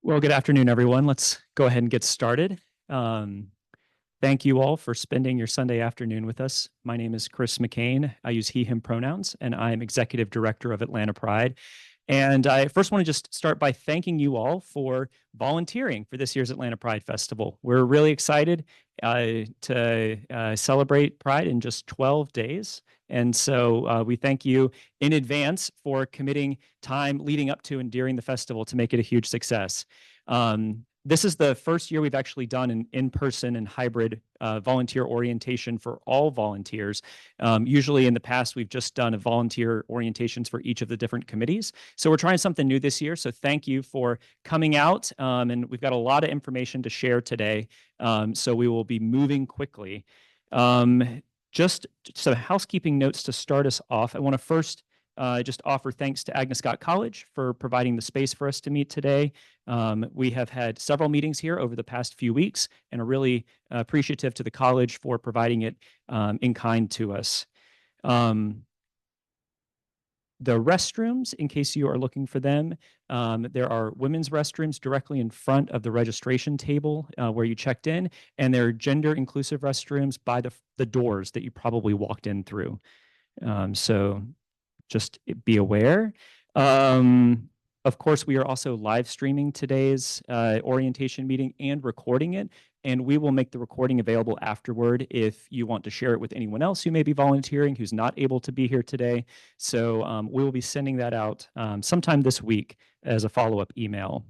Well, good afternoon, everyone. Let's go ahead and get started. Um, Thank you all for spending your Sunday afternoon with us. My name is Chris McCain. I use he, him pronouns, and I'm Executive Director of Atlanta Pride. And I first want to just start by thanking you all for volunteering for this year's Atlanta Pride Festival. We're really excited to celebrate Pride in just 12 days. And so we thank you in advance for committing time leading up to and during the festival to make it a huge success. This is the first year we've actually done an in-person and hybrid volunteer orientation for all volunteers. Usually in the past, we've just done a volunteer orientations for each of the different committees. So we're trying something new this year. So thank you for coming out. And we've got a lot of information to share today. So we will be moving quickly. Just some housekeeping notes to start us off. I want to first just offer thanks to Agnes Scott College for providing the space for us to meet today. We have had several meetings here over the past few weeks and are really appreciative to the college for providing it in kind to us. The restrooms, in case you are looking for them, there are women's restrooms directly in front of the registration table where you checked in, and there are gender-inclusive restrooms by the doors that you probably walked in through. So just be aware. Of course, we are also live streaming today's orientation meeting and recording it, and we will make the recording available afterward if you want to share it with anyone else who may be volunteering who's not able to be here today. So we will be sending that out sometime this week as a follow-up email.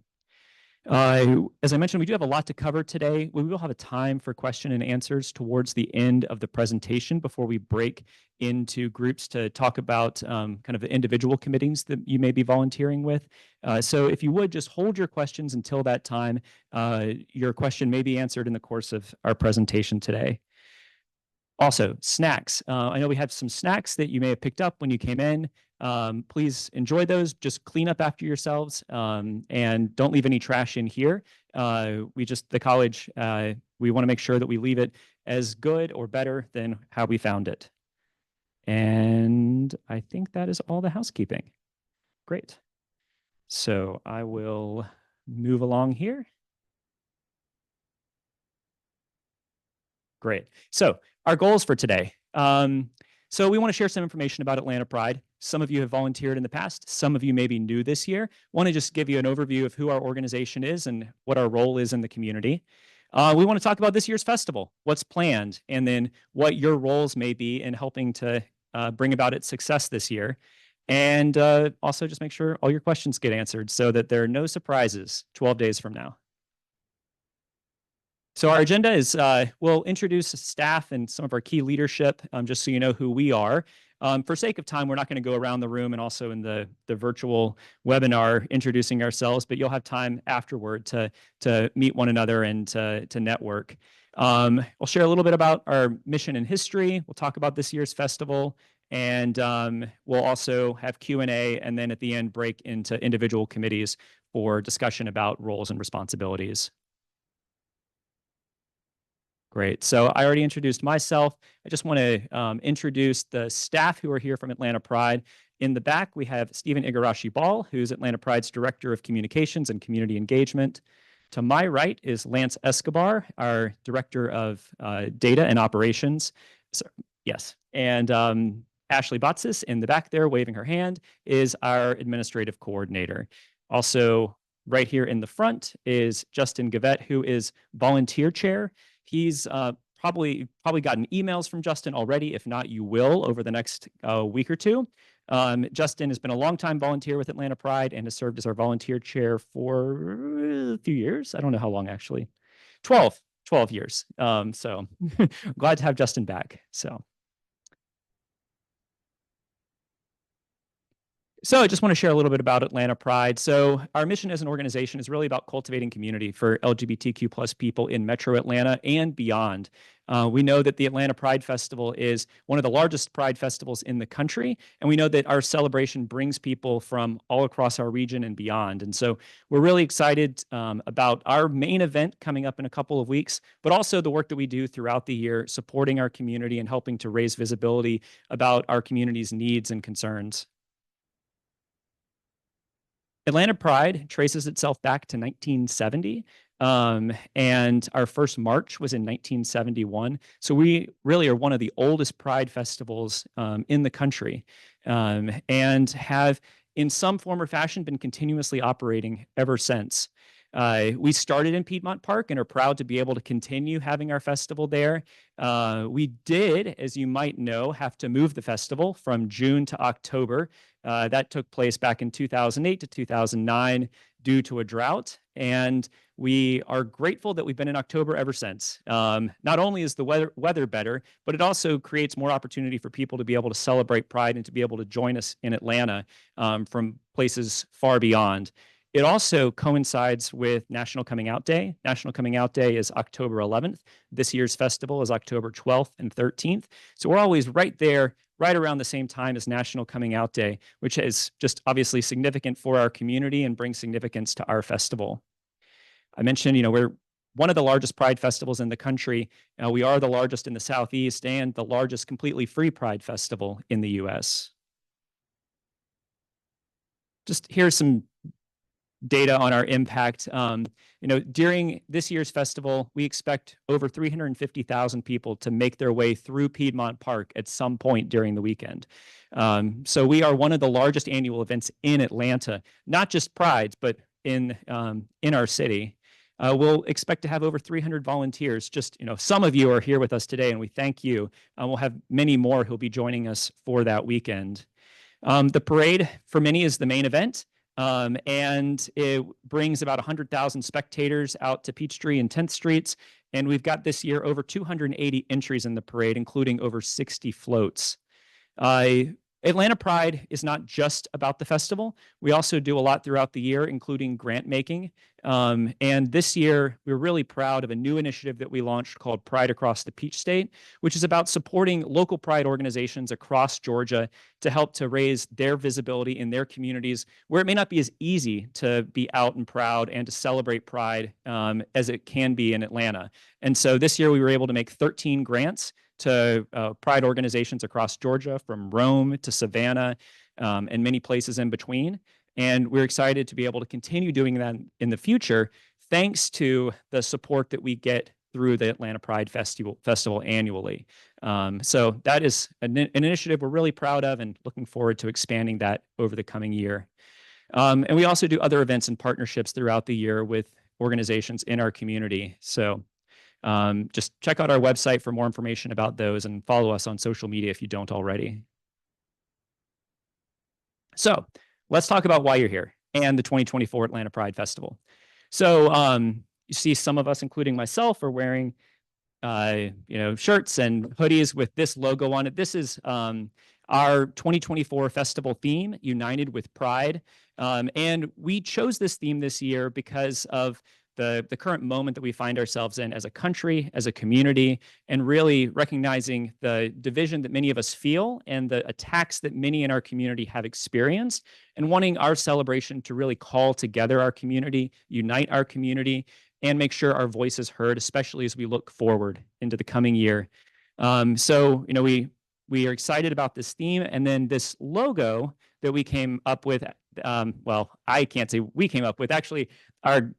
As I mentioned, we do have a lot to cover today. We will have a time for question and answers towards the end of the presentation before we break into groups to talk about kind of the individual committees that you may be volunteering with. So if you would just hold your questions until that time, your question may be answered in the course of our presentation today. Also, snacks. I know we have some snacks that you may have picked up when you came in. Please enjoy those. Just clean up after yourselves and don't leave any trash in here. The college, we want to make sure that we leave it as good or better than how we found it. And I think that is all the housekeeping. Great. So I will move along here. Great. So our goals for today. So we want to share some information about Atlanta Pride. Some of you have volunteered in the past. Some of you may be new this year. Want to just give you an overview of who our organization is and what our role is in the community. We want to talk about this year's festival, what's planned, and then what your roles may be in helping to bring about its success this year. And also just make sure all your questions get answered so that there are no surprises 12 days from now. So our agenda is we'll introduce staff and some of our key leadership, just so you know who we are. For sake of time, we're not going to go around the room and also in the virtual webinar introducing ourselves, but you'll have time afterward to meet one another and to network. We'll share a little bit about our mission and history. We'll talk about this year's festival, and we'll also have Q&A, and then at the end break into individual committees for discussion about roles and responsibilities. Great. So I already introduced myself. I just want to introduce the staff who are here from Atlanta Pride. In the back, we have Stephen Igarashi Ball, who's Atlanta Pride's Director of Communications and Community Engagement. To my right is Lance Escobar, our Director of Data and Operations. So, yes. And Ashley Batsis in the back there, waving her hand, is our Administrative Coordinator. Also, right here in the front is Justin Gavette, who is Volunteer Chair. He's probably gotten emails from Justin already. If not, you will over the next week or two. Justin has been a longtime volunteer with Atlanta Pride and has served as our volunteer chair for a few years. I don't know how long, actually. 12 years. So glad to have Justin back. So I just want to share a little bit about Atlanta Pride. So our mission as an organization is really about cultivating community for LGBTQ plus people in Metro Atlanta and beyond. We know that the Atlanta Pride Festival is one of the largest pride festivals in the country, and we know that our celebration brings people from all across our region and beyond. And so we're really excited about our main event coming up in a couple of weeks, but also the work that we do throughout the year, supporting our community and helping to raise visibility about our community's needs and concerns. Atlanta Pride traces itself back to 1970. And our first march was in 1971. So we really are one of the oldest Pride festivals in the country, and have, in some form or fashion, been continuously operating ever since. We started in Piedmont Park and are proud to be able to continue having our festival there. We did, as you might know, have to move the festival from June to October. That took place back in 2008 to 2009 due to a drought. And we are grateful that we've been in October ever since. Not only is the weather better, but it also creates more opportunity for people to be able to celebrate Pride and to be able to join us in Atlanta from places far beyond. It also coincides with National Coming Out Day. National Coming Out Day is October 11th. This year's festival is October 12th and 13th. So we're always right there, right around the same time as National Coming Out Day, which is just obviously significant for our community and brings significance to our festival. I mentioned, we're one of the largest Pride festivals in the country. We are the largest in the Southeast and the largest completely free Pride festival in the US. Just here's some data on our impact. During this year's festival, we expect over 350,000 people to make their way through Piedmont Park at some point during the weekend. So we are one of the largest annual events in Atlanta, not just Prides, but in our city. We'll expect to have over 300 volunteers. Just, some of you are here with us today, and we thank you. We'll have many more who'll be joining us for that weekend. The parade for many is the main event. And it brings about 100,000 spectators out to Peachtree and 10th Streets. And we've got this year over 280 entries in the parade, including over 60 floats. Atlanta Pride is not just about the festival. We also do a lot throughout the year, including grant making. And this year, we're really proud of a new initiative that we launched called Pride Across the Peach State, which is about supporting local Pride organizations across Georgia to help to raise their visibility in their communities where it may not be as easy to be out and proud and to celebrate Pride as it can be in Atlanta. And so this year, we were able to make 13 grants to Pride organizations across Georgia, from Rome to Savannah, and many places in between. And we're excited to be able to continue doing that in the future, thanks to the support that we get through the Atlanta Pride Festival annually. So that is an initiative we're really proud of and looking forward to expanding that over the coming year. And we also do other events and partnerships throughout the year with organizations in our community. So just check out our website for more information about those and follow us on social media if you don't already. So let's talk about why you're here and the 2024 Atlanta Pride Festival. So you see some of us, including myself, are wearing shirts and hoodies with this logo on it. This is our 2024 festival theme, United with Pride. And we chose this theme this year because of the current moment that we find ourselves in as a country, as a community, and really recognizing the division that many of us feel and the attacks that many in our community have experienced, and wanting our celebration to really call together our community, unite our community, and make sure our voice is heard, especially as we look forward into the coming year. So, we are excited about this theme, and then this logo that we came up with. Well, I can't say we came up with. Actually, our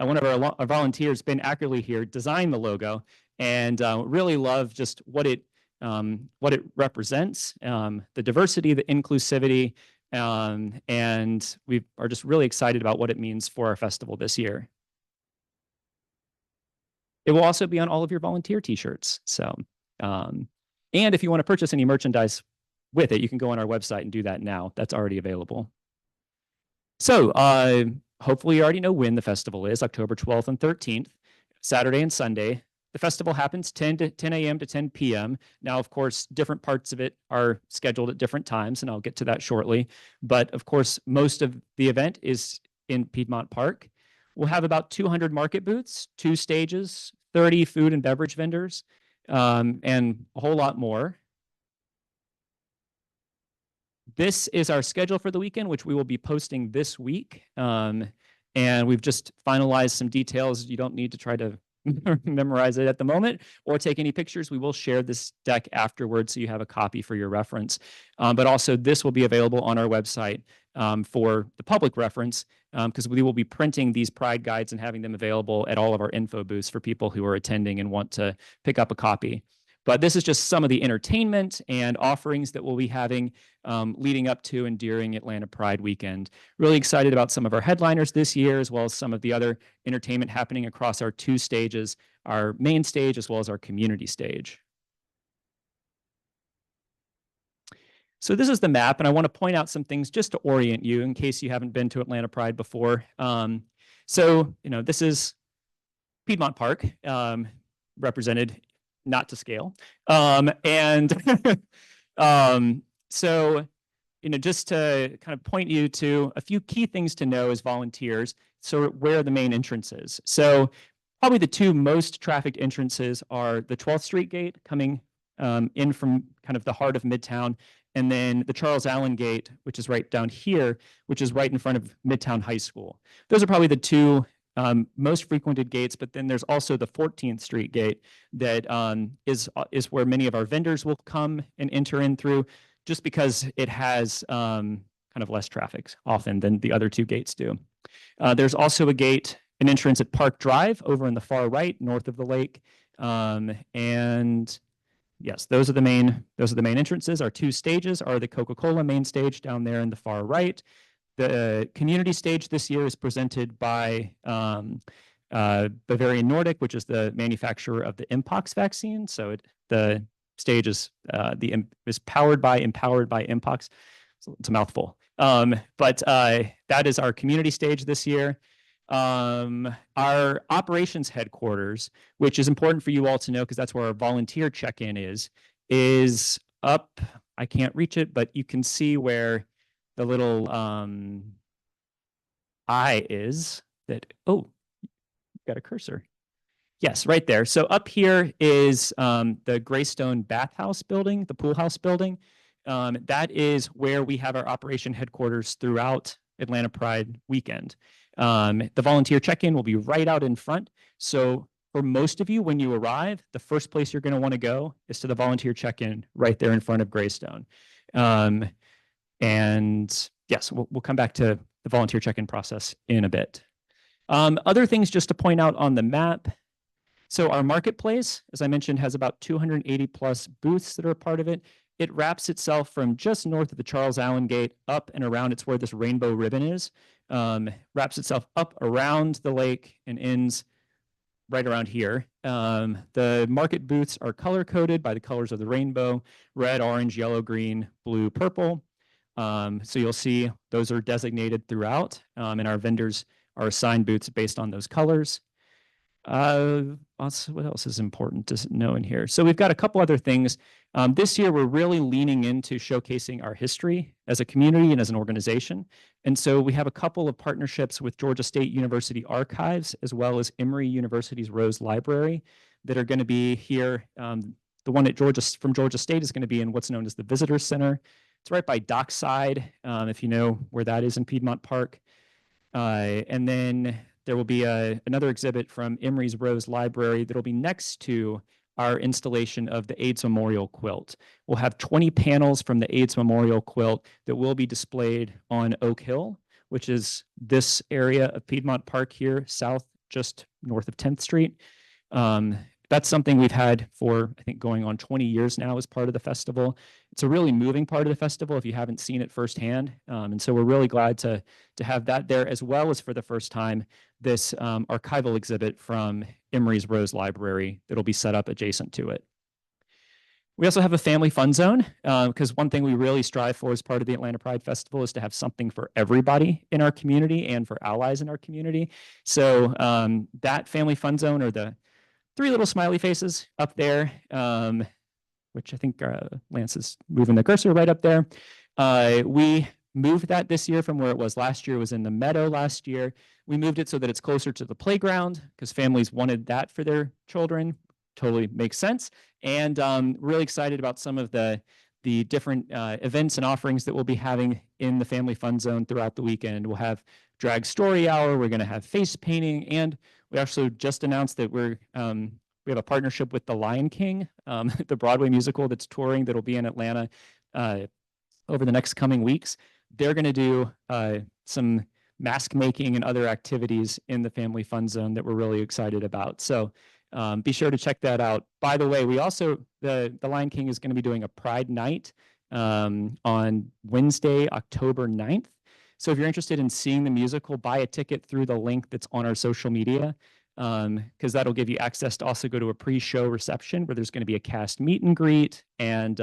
one of our volunteers, Ben Ackerley here, designed the logo, and really love just what it represents, the diversity, the inclusivity, and we are just really excited about what it means for our festival this year. It will also be on all of your volunteer t-shirts. So, and if you want to purchase any merchandise with it, you can go on our website and do that now. That's already available. So, hopefully you already know when the festival is, October 12th and 13th, Saturday and Sunday. The festival happens 10 a.m. to 10 p.m. Now, of course, different parts of it are scheduled at different times, and I'll get to that shortly. But of course, most of the event is in Piedmont Park. We'll have about 200 market booths, 2 stages, 30 food and beverage vendors, and a whole lot more. This is our schedule for the weekend, which we will be posting this week. And we've just finalized some details. You don't need to try to memorize it at the moment or take any pictures. We will share this deck afterwards so you have a copy for your reference. But also, this will be available on our website for the public reference, because we will be printing these Pride guides and having them available at all of our info booths for people who are attending and want to pick up a copy. But this is just some of the entertainment and offerings that we'll be having leading up to and during Atlanta Pride weekend. Really excited about some of our headliners this year, as well as some of the other entertainment happening across our 2 stages, our main stage as well as our community stage. So this is the map, and I want to point out some things just to orient you in case you haven't been to Atlanta Pride before. So, this is Piedmont Park, represented not to scale. So, just to kind of point you to a few key things to know as volunteers. So where are the main entrances? So probably the 2 most trafficked entrances are the 12th Street gate coming in from kind of the heart of Midtown, and then the Charles Allen Gate, which is right down here, which is right in front of Midtown High School. Those are probably the 2 most frequented gates, but then there's also the 14th Street gate that is where many of our vendors will come and enter in through, just because it has kind of less traffic often than the other 2 gates do. There's also an entrance at Park Drive over in the far right, north of the lake. And yes, those are the main entrances. Our 2 stages are the Coca-Cola main stage down there in the far right. The community stage this year is presented by Bavarian Nordic, which is the manufacturer of the Mpox vaccine. So the stage is powered by, empowered by Mpox. So it's a mouthful. But that is our community stage this year. Our operations headquarters, which is important for you all to know because that's where our volunteer check-in is up. I can't reach it, but you can see where the little eye is that, got a cursor. Yes, right there. So up here is the Greystone Bathhouse building, the pool house building. That is where we have our operation headquarters throughout Atlanta Pride weekend. The volunteer check-in will be right out in front. So for most of you, when you arrive, the first place you're going to want to go is to the volunteer check-in right there in front of Greystone. And yes, we'll come back to the volunteer check-in process in a bit. Other things just to point out on the map. So our marketplace, as I mentioned, has about 280 plus booths that are a part of it. It wraps itself from just north of the Charles Allen Gate up and around. It's where this rainbow ribbon is. Wraps itself up around the lake and ends right around here. The market booths are color-coded by the colors of the rainbow: red, orange, yellow, green, blue, purple. So you'll see those are designated throughout, and our vendors are assigned booths based on those colors. What else is important to know in here? So we've got a couple other things. This year, we're really leaning into showcasing our history as a community and as an organization. And so we have a couple of partnerships with Georgia State University Archives, as well as Emory University's Rose Library, that are going to be here. The one from Georgia State is going to be in what's known as the Visitor Center. It's right by Dockside, if you know where that is in Piedmont Park. And then there will be another exhibit from Emory's Rose Library that will be next to our installation of the AIDS Memorial Quilt. We'll have 20 panels from the AIDS Memorial Quilt that will be displayed on Oak Hill, which is this area of Piedmont Park here, south, just north of 10th Street. That's something we've had for, I think, going on 20 years now as part of the festival. It's a really moving part of the festival if you haven't seen it firsthand. And so we're really glad to have that there, as well as for the first time, this archival exhibit from Emory's Rose Library that'll be set up adjacent to it. We also have a family fun zone, because one thing we really strive for as part of the Atlanta Pride Festival is to have something for everybody in our community and for allies in our community. So that family fun zone, or the 3 little smiley faces up there, which I think Lance is moving the cursor right up there. We moved that this year from where it was last year. It was in the meadow last year. We moved it so that it's closer to the playground because families wanted that for their children. Totally makes sense. And really excited about some of the different events and offerings that we'll be having in the Family Fun Zone throughout the weekend. We'll have drag story hour. We're going to have face painting, and we actually just announced that we have a partnership with The Lion King, the Broadway musical that's touring that'll be in Atlanta over the next coming weeks. they're going to do some mask making and other activities in the family fun zone that we're really excited about. So be sure to check that out. By the way, we also, the Lion King is going to be doing a Pride Night on Wednesday, October 9th. So if you're interested in seeing the musical, buy a ticket through the link that's on our social media, because that'll give you access to also go to a pre-show reception where there's going to be a cast meet and greet, and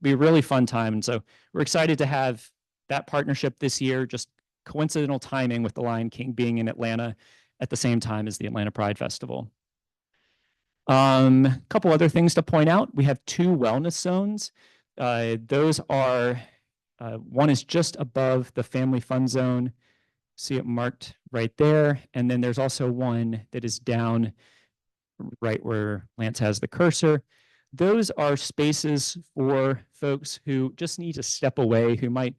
be a really fun time. And so we're excited to have that partnership this year, just coincidental timing with the Lion King being in Atlanta at the same time as the Atlanta Pride Festival. A couple other things to point out. We have 2 wellness zones. Those are, one is just above the family fun zone. See it marked right there. And then there's also one that is down right where Lance has the cursor. Those are spaces for folks who just need to step away, who might,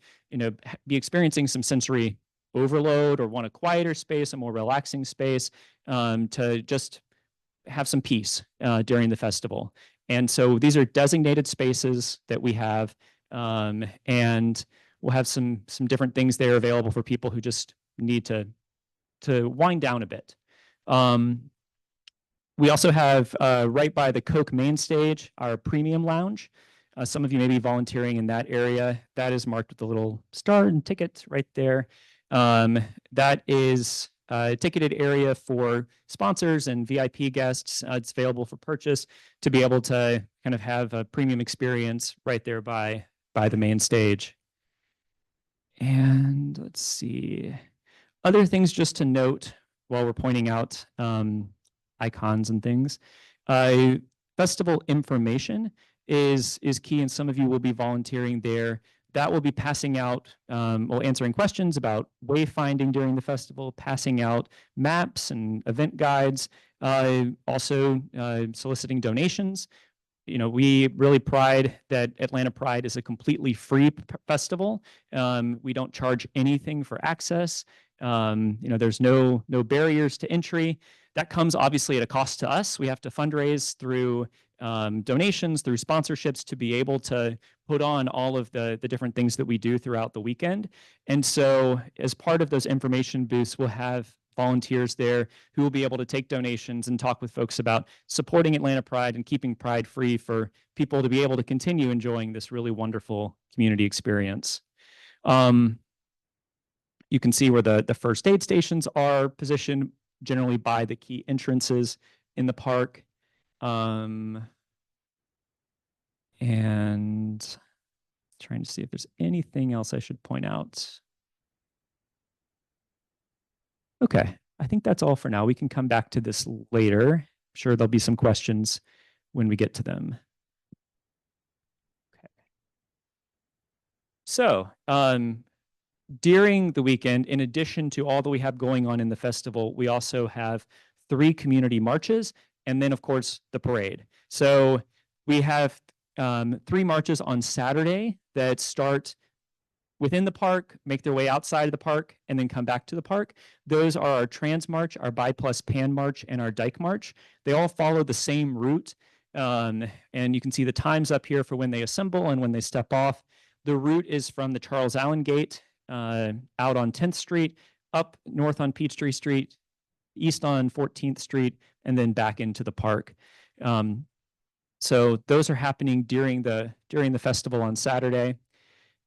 be experiencing some sensory overload or want a quieter space, a more relaxing space, to just have some peace during the festival. And so these are designated spaces that we have, and we'll have some different things there available for people who just need to wind down a bit. We also have right by the Coke main stage, our premium lounge. Some of you may be volunteering in that area. That is marked with the little star and ticket right there. That is a ticketed area for sponsors and VIP guests. It's available for purchase to be able to kind of have a premium experience right there by the main stage. And let's see. Other things just to note while we're pointing out icons and things. Festival information is key, and some of you will be volunteering there. That will be passing out, answering questions about wayfinding during the festival, passing out maps and event guides, also soliciting donations. We really pride that Atlanta Pride is a completely free festival. We don't charge anything for access. There's no barriers to entry. That comes obviously at a cost to us. We have to fundraise through donations, through sponsorships to be able to put on all of the different things that we do throughout the weekend. And so as part of those information booths, we'll have volunteers there who will be able to take donations and talk with folks about supporting Atlanta Pride and keeping Pride free for people to be able to continue enjoying this really wonderful community experience. You can see where the first aid stations are positioned generally by the key entrances in the park. And trying to see if there's anything else I should point out. Okay, I think that's all for now. We can come back to this later. I'm sure there'll be some questions when we get to them. Okay. So, during the weekend, in addition to all that we have going on in the festival, we also have 3 community marches, and then, of course, the parade. So we have 3 marches on Saturday that start within the park, make their way outside of the park, and then come back to the park. Those are our Trans March, our Bi Plus Pan March, and our Dyke March. They all follow the same route, and you can see the times up here for when they assemble and when they step off. The route is from the Charles Allen Gate out on 10th Street, up north on Peachtree Street, east on 14th Street, and then back into the park. So those are happening during the festival on Saturday.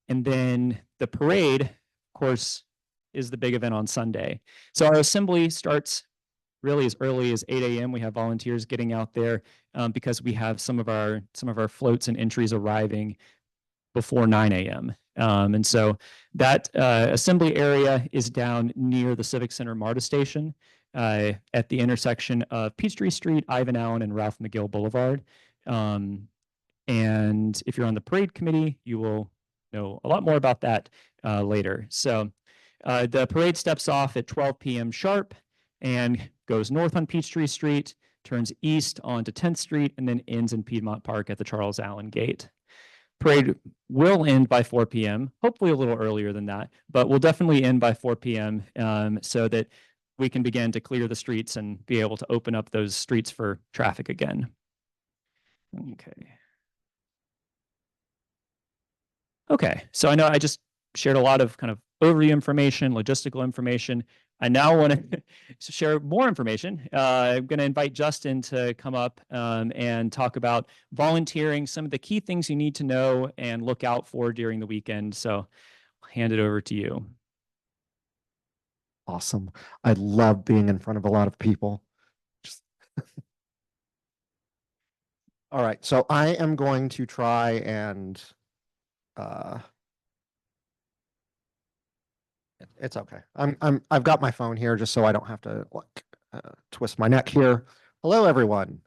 And then the parade, of course, is the big event on Sunday. So our assembly starts really as early as 8 a.m. We have volunteers getting out there because we have some of our floats and entries arriving before 9 a.m. And so that assembly area is down near the Civic Center MARTA station at the intersection of Peachtree Street, Ivan Allen, and Ralph McGill Boulevard. And if you're on the parade committee, you will know a lot more about that later. So the parade steps off at 12 p.m. sharp and goes north on Peachtree Street, turns east onto 10th Street, and then ends in Piedmont Park at the Charles Allen Gate. Parade will end by 4 p.m., hopefully a little earlier than that, but will definitely end by 4 p.m. So that we can begin to clear the streets and be able to open up those streets for traffic again. Okay. Okay, so I know I just shared a lot of kind of overview information, logistical information. I now want to share more information. I'm going to invite Justin to come up and talk about volunteering, some of the key things you need to know and look out for during the weekend. So I'll hand it over to you. Awesome. I love being in front of a lot of people. Just all right, so I am going to try and it's okay. I've got my phone here just so I don't have to twist my neck here. Hello, everyone.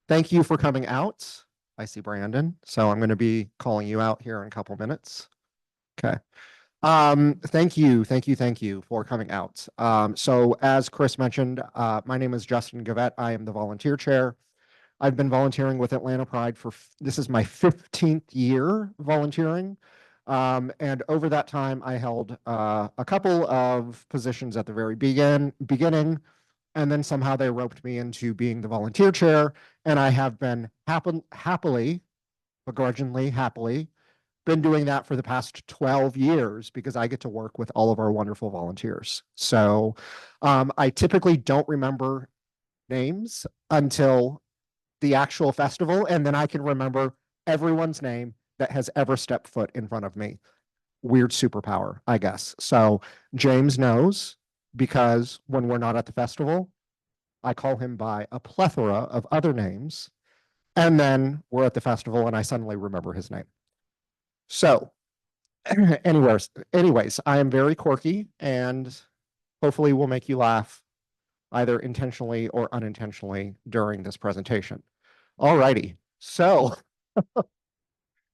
Thank you for coming out. I see Brandon, so I'm going to be calling you out here in a couple minutes. Okay. Thank you for coming out. So as Chris mentioned, my name is Justin Gavette. I am the volunteer chair. I've been volunteering with Atlanta Pride this is my 15th year volunteering. And over that time, I held a couple of positions at the very beginning, and then somehow they roped me into being the volunteer chair, and I have been begrudgingly happily, been doing that for the past 12 years because I get to work with all of our wonderful volunteers. So I typically don't remember names until the actual festival, and then I can remember everyone's name that has ever stepped foot in front of me. Weird superpower, I guess. So James knows because when we're not at the festival, I call him by a plethora of other names. And then we're at the festival and I suddenly remember his name. So anyways, I am very quirky and hopefully will make you laugh either intentionally or unintentionally during this presentation. All righty. So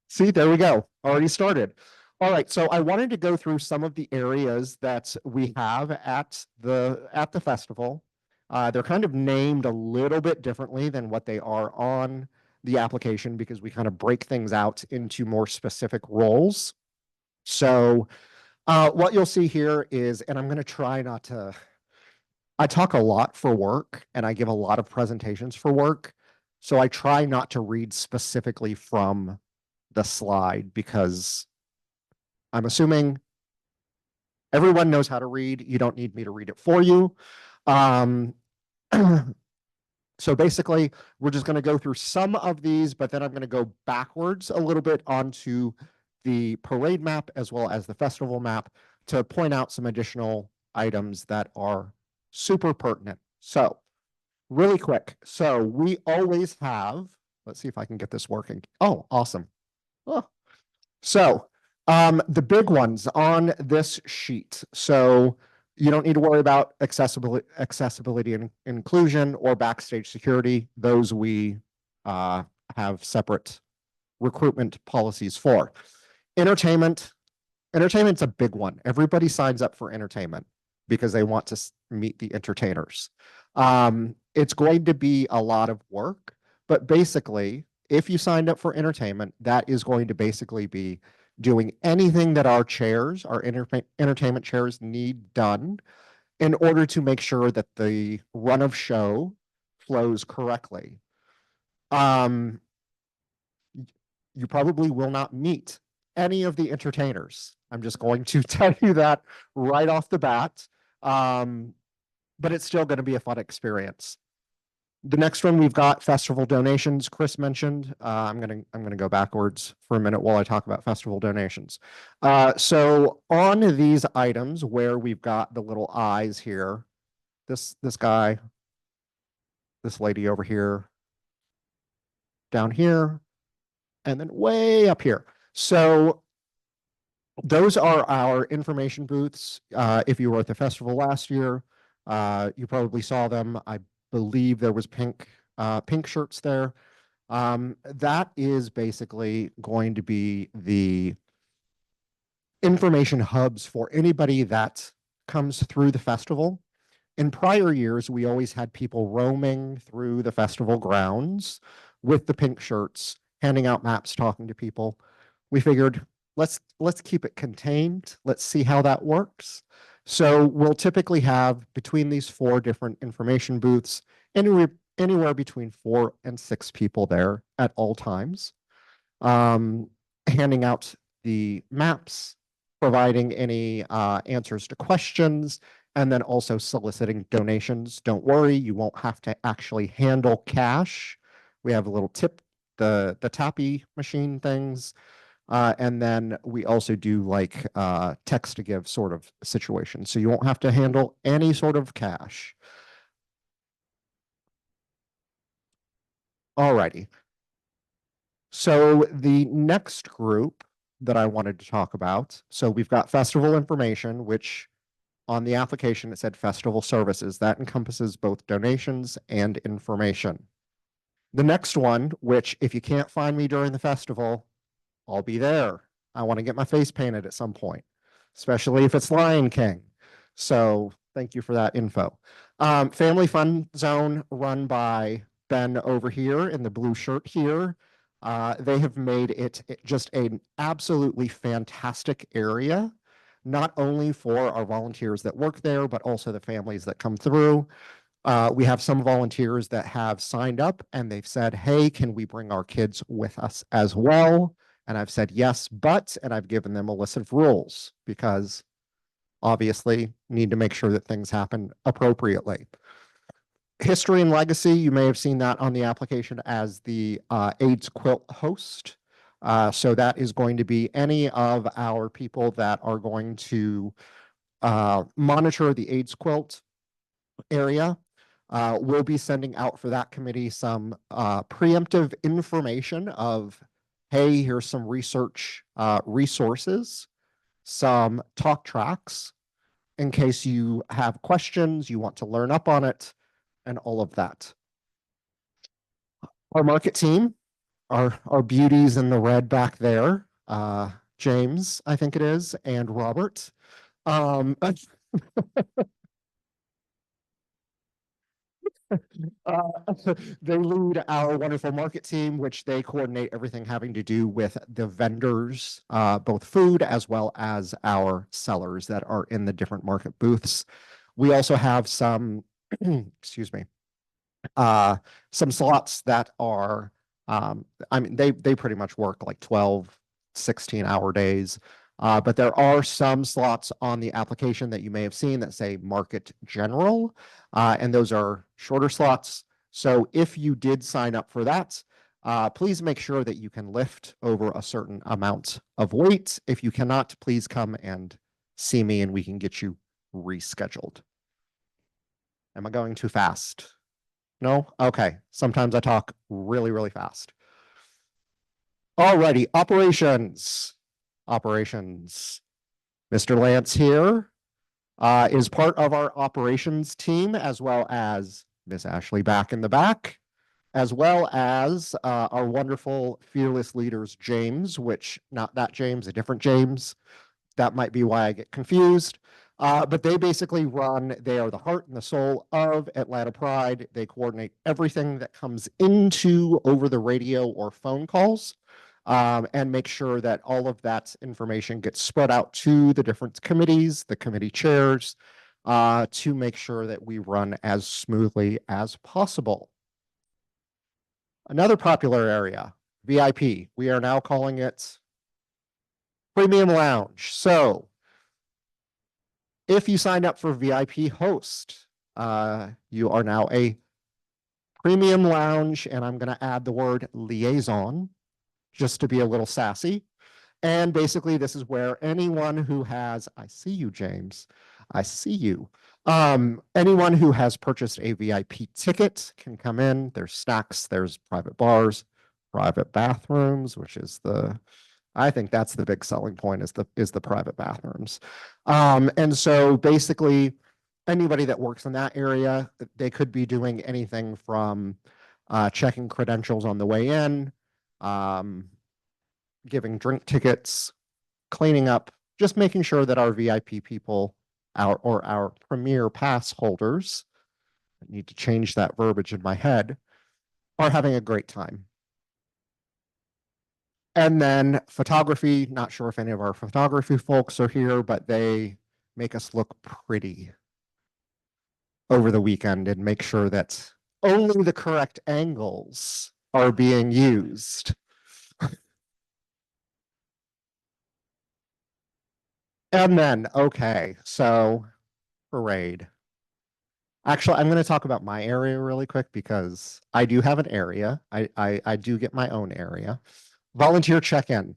see, there we go. Already started. All right. So I wanted to go through some of the areas that we have at the festival. They're kind of named a little bit differently than what they are on the application because we kind of break things out into more specific roles. So what you'll see here is, and I'm going to try not to, I talk a lot for work and I give a lot of presentations for work. So I try not to read specifically from the slide because I'm assuming everyone knows how to read. You don't need me to read it for you. So basically, we're just going to go through some of these, but then I'm going to go backwards a little bit onto the parade map as well as the festival map to point out some additional items that are super pertinent. So really quick. So we always have, let's see if I can get this working. Oh, awesome. Oh. So the big ones on this sheet. So you don't need to worry about accessibility and inclusion or backstage security. Those we have separate recruitment policies for. Entertainment's a big one. Everybody signs up for entertainment because they want to meet the entertainers. It's going to be a lot of work, but basically, if you signed up for entertainment, that is going to basically be doing anything that our chairs, our entertainment chairs need done in order to make sure that the run of show flows correctly. You probably will not meet any of the entertainers. I'm just going to tell you that right off the bat. But it's still going to be a fun experience. The next one we've got festival donations. Chris mentioned. I'm gonna go backwards for a minute while I talk about festival donations. So on these items where we've got the little eyes here, this guy, this lady over here, down here, and then way up here. So those are our information booths. If you were at the festival last year, you probably saw them. I believe there was pink shirts there. That is basically going to be the information hubs for anybody that comes through the festival. In prior years, we always had people roaming through the festival grounds with the pink shirts, handing out maps, talking to people. We figured, let's keep it contained. Let's see how that works. So we'll typically have between these 4 different information booths, anywhere between 4 and 6 people there at all times, handing out the maps, providing any answers to questions, and then also soliciting donations. Don't worry, you won't have to actually handle cash. We have a little tip, the tappy machine things. And then we also do like text to give sort of situation. So you won't have to handle any sort of cash. Alrighty. So the next group that I wanted to talk about, so we've got festival information, which on the application it said festival services. That encompasses both donations and information. The next one, which if you can't find me during the festival, I'll be there. I want to get my face painted at some point, especially if it's Lion King. So thank you for that info. Family Fun Zone run by Ben over here in the blue shirt here. They have made it just an absolutely fantastic area, not only for our volunteers that work there, but also the families that come through. We have some volunteers that have signed up and they've said, hey, can we bring our kids with us as well? And I've said yes, but, and I've given them a list of rules because obviously need to make sure that things happen appropriately. History and legacy, you may have seen that on the application as the AIDS quilt host. So that is going to be any of our people that are going to monitor the AIDS quilt area. We'll be sending out for that committee some preemptive information of, hey, here's some research resources, some talk tracks in case you have questions, you want to learn up on it, and all of that. Our market team, our beauties in the red back there, James, I think it is, and Robert. They lead our wonderful market team, which they coordinate everything having to do with the vendors, both food as well as our sellers that are in the different market booths. We also have some, excuse me, some slots that are, I mean, they pretty much work like 12, 16-hour days. But there are some slots on the application that you may have seen that say Market General, and those are shorter slots. So if you did sign up for that, please make sure that you can lift over a certain amount of weight. If you cannot, please come and see me and we can get you rescheduled. Am I going too fast? No? Okay. Sometimes I talk really, really fast. Alrighty, operations. Operations. Mr. Lance here is part of our operations team, as well as Miss Ashley back in the back, as well as our wonderful fearless leaders, James, which not that James, a different James. That might be why I get confused. But they basically they are the heart and the soul of Atlanta Pride. They coordinate everything that comes into over the radio or phone calls. And make sure that all of that information gets spread out to the different committees, the committee chairs, to make sure that we run as smoothly as possible. Another popular area, VIP. We are now calling it Premium Lounge. So if you signed up for VIP host, you are now a Premium Lounge, and I'm going to add the word liaison just to be a little sassy. And basically, this is where anyone who has, I see you, James, I see you. Anyone who has purchased a VIP ticket can come in. There's snacks, there's private bars, private bathrooms, which is I think that's the big selling point is the private bathrooms. And so basically, anybody that works in that area, they could be doing anything from checking credentials on the way in, giving drink tickets, cleaning up, just making sure that our VIP people, our premier pass holders, I need to change that verbiage in my head, are having a great time. And then photography, not sure if any of our photography folks are here, but they make us look pretty over the weekend and make sure that only the correct angles are being used. And then, okay, so parade. Actually, I'm going to talk about my area really quick because I do have an area. I do get my own area. Volunteer check-in.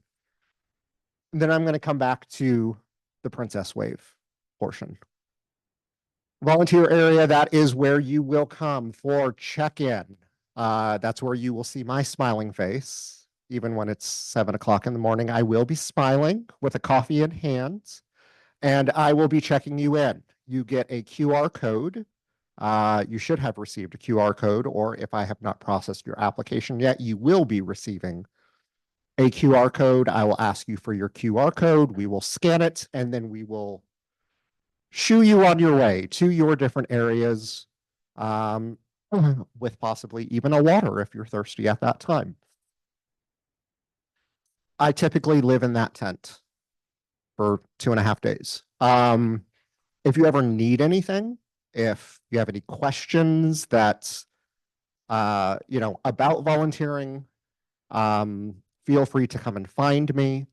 Then I'm going to come back to the Princess Wave portion. Volunteer area, that is where you will come for check-in. That's where you will see my smiling face. Even when it's 7 o'clock in the morning, I will be smiling with a coffee in hand, and I will be checking you in. You get a QR code. You should have received a QR code, or if I have not processed your application yet, you will be receiving a QR code. I will ask you for your QR code. We will scan it, and then we will shoo you on your way to your different areas, um, with possibly even a water if you're thirsty at that time. I typically live in that tent for 2.5 days. If you ever need anything, if you have any questions that, about volunteering, feel free to come and find me.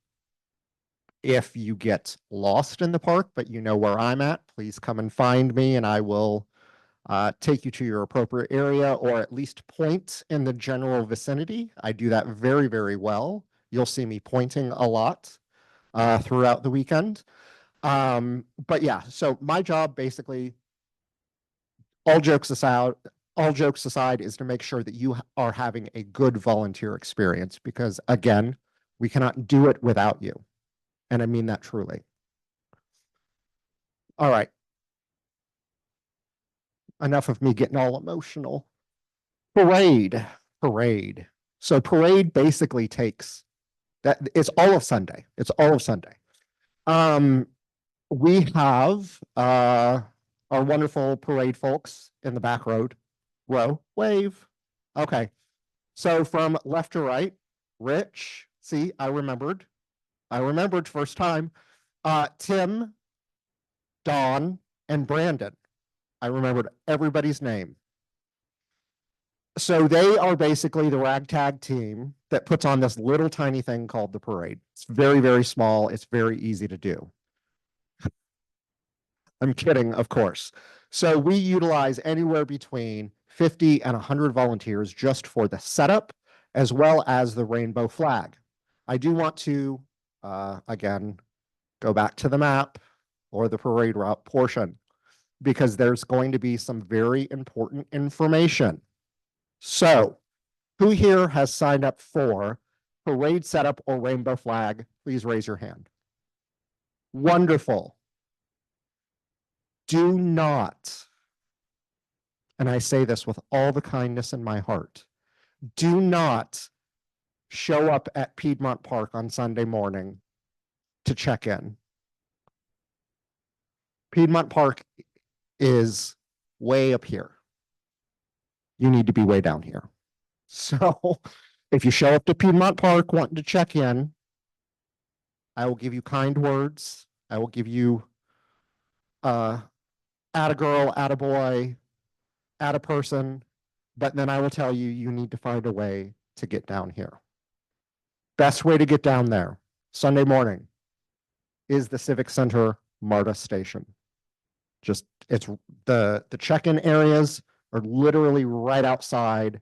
If you get lost in the park, but you know where I'm at, please come and find me and I will take you to your appropriate area or at least point in the general vicinity. I do that very, very well. You'll see me pointing a lot throughout the weekend. But yeah, so my job basically, all jokes aside, is to make sure that you are having a good volunteer experience because again, we cannot do it without you. And I mean that truly. All right. Enough of me getting all emotional. Parade. Parade. So parade basically takes that it's all of Sunday. It's all of Sunday. Um, we have our wonderful parade folks in the back row. Wave. Okay. So from left to right, Rich, see, I remembered. First time. Tim, Dawn, and Brandon. I remembered everybody's name. So they are basically the ragtag team that puts on this little tiny thing called the parade. It's very, very small. It's very easy to do. I'm kidding, of course. So we utilize anywhere between 50 and 100 volunteers just for the setup, as well as the rainbow flag. I do want to, again, go back to the map or the parade route portion, because there's going to be some very important information. So, who here has signed up for parade setup or rainbow flag? Please raise your hand. Wonderful. Do not, and I say this with all the kindness in my heart, do not show up at Piedmont Park on Sunday morning to check in. Piedmont Park is way up here. You need to be way down here. So if you show up to Piedmont Park wanting to check in, I will give you kind words. I will give you add a girl, add a boy, add a person, but then I will tell you, you need to find a way to get down here. Best way to get down there, Sunday morning, is the Civic Center MARTA station. Just, it's the check-in areas are literally right outside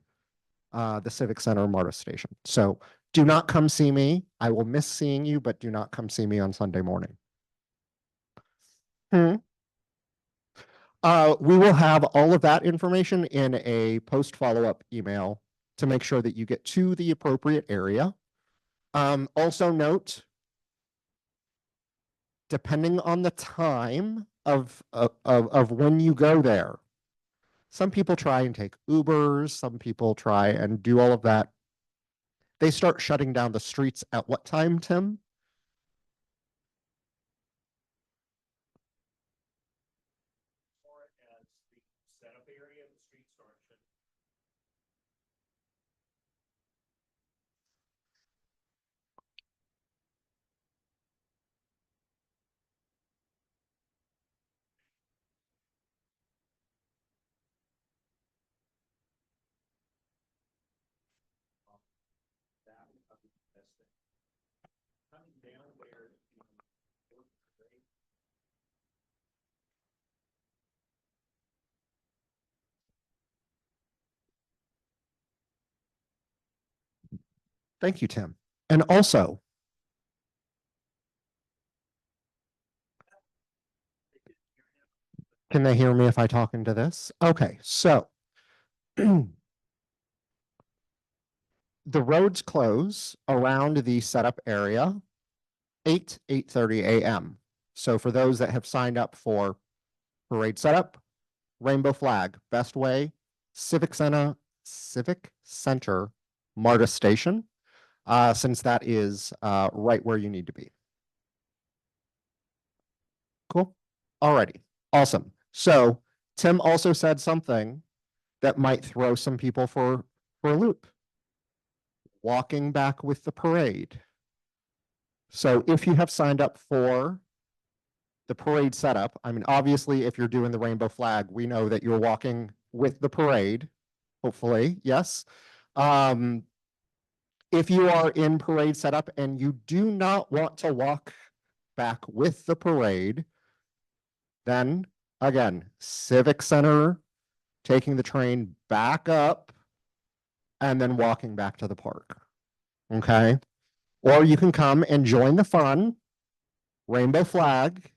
the Civic Center MARTA station. So do not come see me. I will miss seeing you, but do not come see me on Sunday morning. We will have all of that information in a post follow-up email to make sure that you get to the appropriate area. Also note, depending on the time of when you go there, some people try and take Ubers, some people try and do all of that. They start shutting down the streets at what time, Tim? Thank you, Tim. And also, can they hear me if I talk into this? Okay, so the roads close around the setup area 8:30 a.m. So for those that have signed up for parade setup, rainbow flag, best way, Civic Center, MARTA Station, since that is right where you need to be. Cool. Alrighty. Awesome. So Tim also said something that might throw some people for a loop. Walking back with the parade. So if you have signed up for the parade setup, I mean, obviously, if you're doing the rainbow flag, we know that you're walking with the parade, hopefully, yes. If you are in parade setup and you do not want to walk back with the parade, then again, Civic Center, taking the train back up and then walking back to the park. Okay. Or you can come and join the fun, rainbow flag,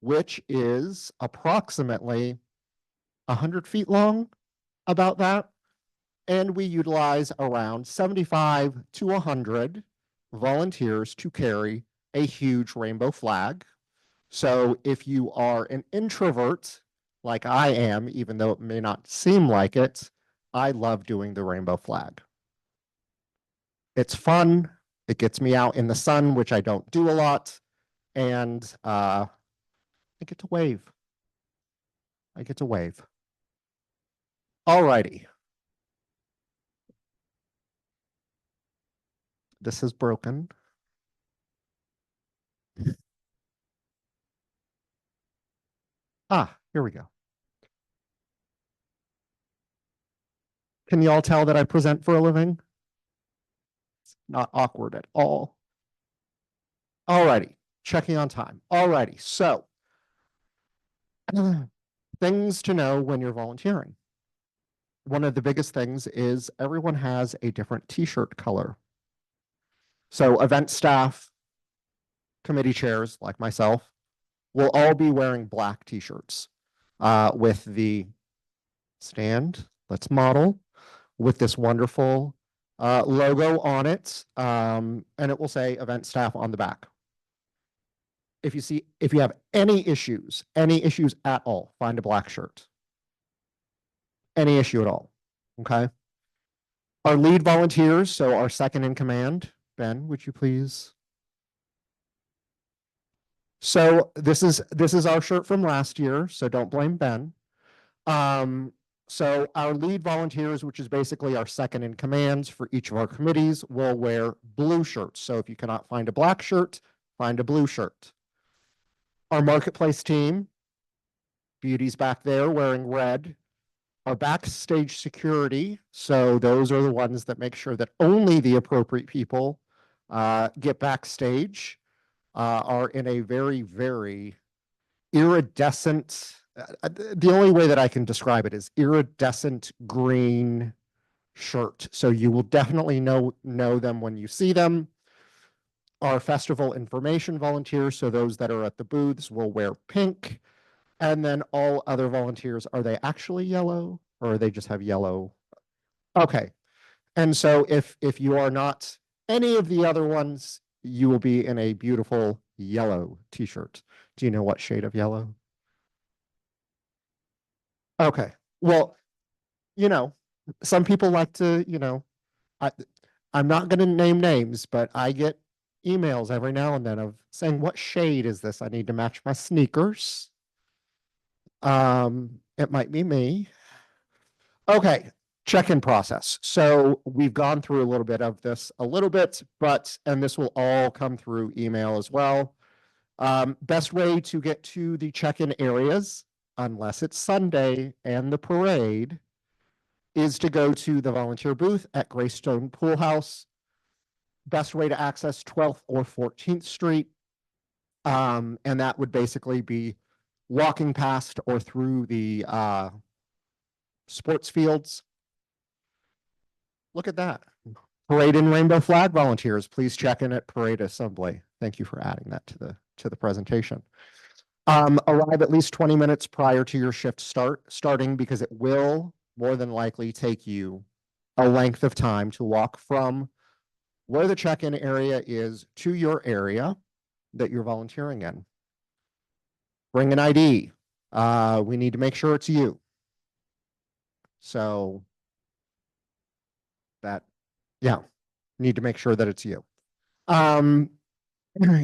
which is approximately 100 feet long, about that. And we utilize around 75 to 100 volunteers to carry a huge rainbow flag. So if you are an introvert, like I am, even though it may not seem like it, I love doing the rainbow flag. It's fun. It gets me out in the sun, which I don't do a lot. And I get to wave. I get to wave. Alrighty. This is broken. Here we go. Can you all tell that I present for a living? It's not awkward at all. Alrighty, checking on time. Alrighty, so things to know when you're volunteering. One of the biggest things is everyone has a different t-shirt color. So event staff, committee chairs like myself, will all be wearing black t-shirts with the stand, let's model, with this wonderful logo on it, and it will say event staff on the back. If you have any issues at all, find a black shirt. Any issue at all, okay? Our lead volunteers, so our second in command, Ben, would you please? So this is our shirt from last year, so don't blame Ben. So our lead volunteers, which is basically our second in commands for each of our committees, will wear blue shirts. So if you cannot find a black shirt, find a blue shirt. Our marketplace team, Beauty's back there wearing red. Our backstage security, so those are the ones that make sure that only the appropriate people get backstage, are in a very, very iridescent, the only way that I can describe it is iridescent green shirt. So you will definitely know them when you see them. Our festival information volunteers, so those that are at the booths, will wear pink. And then all other volunteers, are they actually yellow or they just have yellow? Okay. And so if you are not any of the other ones, you will be in a beautiful yellow t-shirt. Do you know what shade of yellow? Okay. Well, some people like to, I'm not going to name names, but I get emails every now and then of saying, what shade is this? I need to match my sneakers. It might be me. Okay, check-in process. So we've gone through a little bit of this and this will all come through email as well. Best way to get to the check-in areas, unless it's Sunday and the parade, is to go to the volunteer booth at Greystone Pool House. Best way to access 12th or 14th Street. And that would basically be walking past or through the sports fields. Look at that. Parade and rainbow flag volunteers, please check in at parade assembly. Thank you for adding that to the presentation. Arrive at least 20 minutes prior to your shift starting because it will more than likely take you a length of time to walk from where the check-in area is to your area that you're volunteering in. Bring an ID. We need to make sure it's you. So that, yeah, need to make sure that it's you.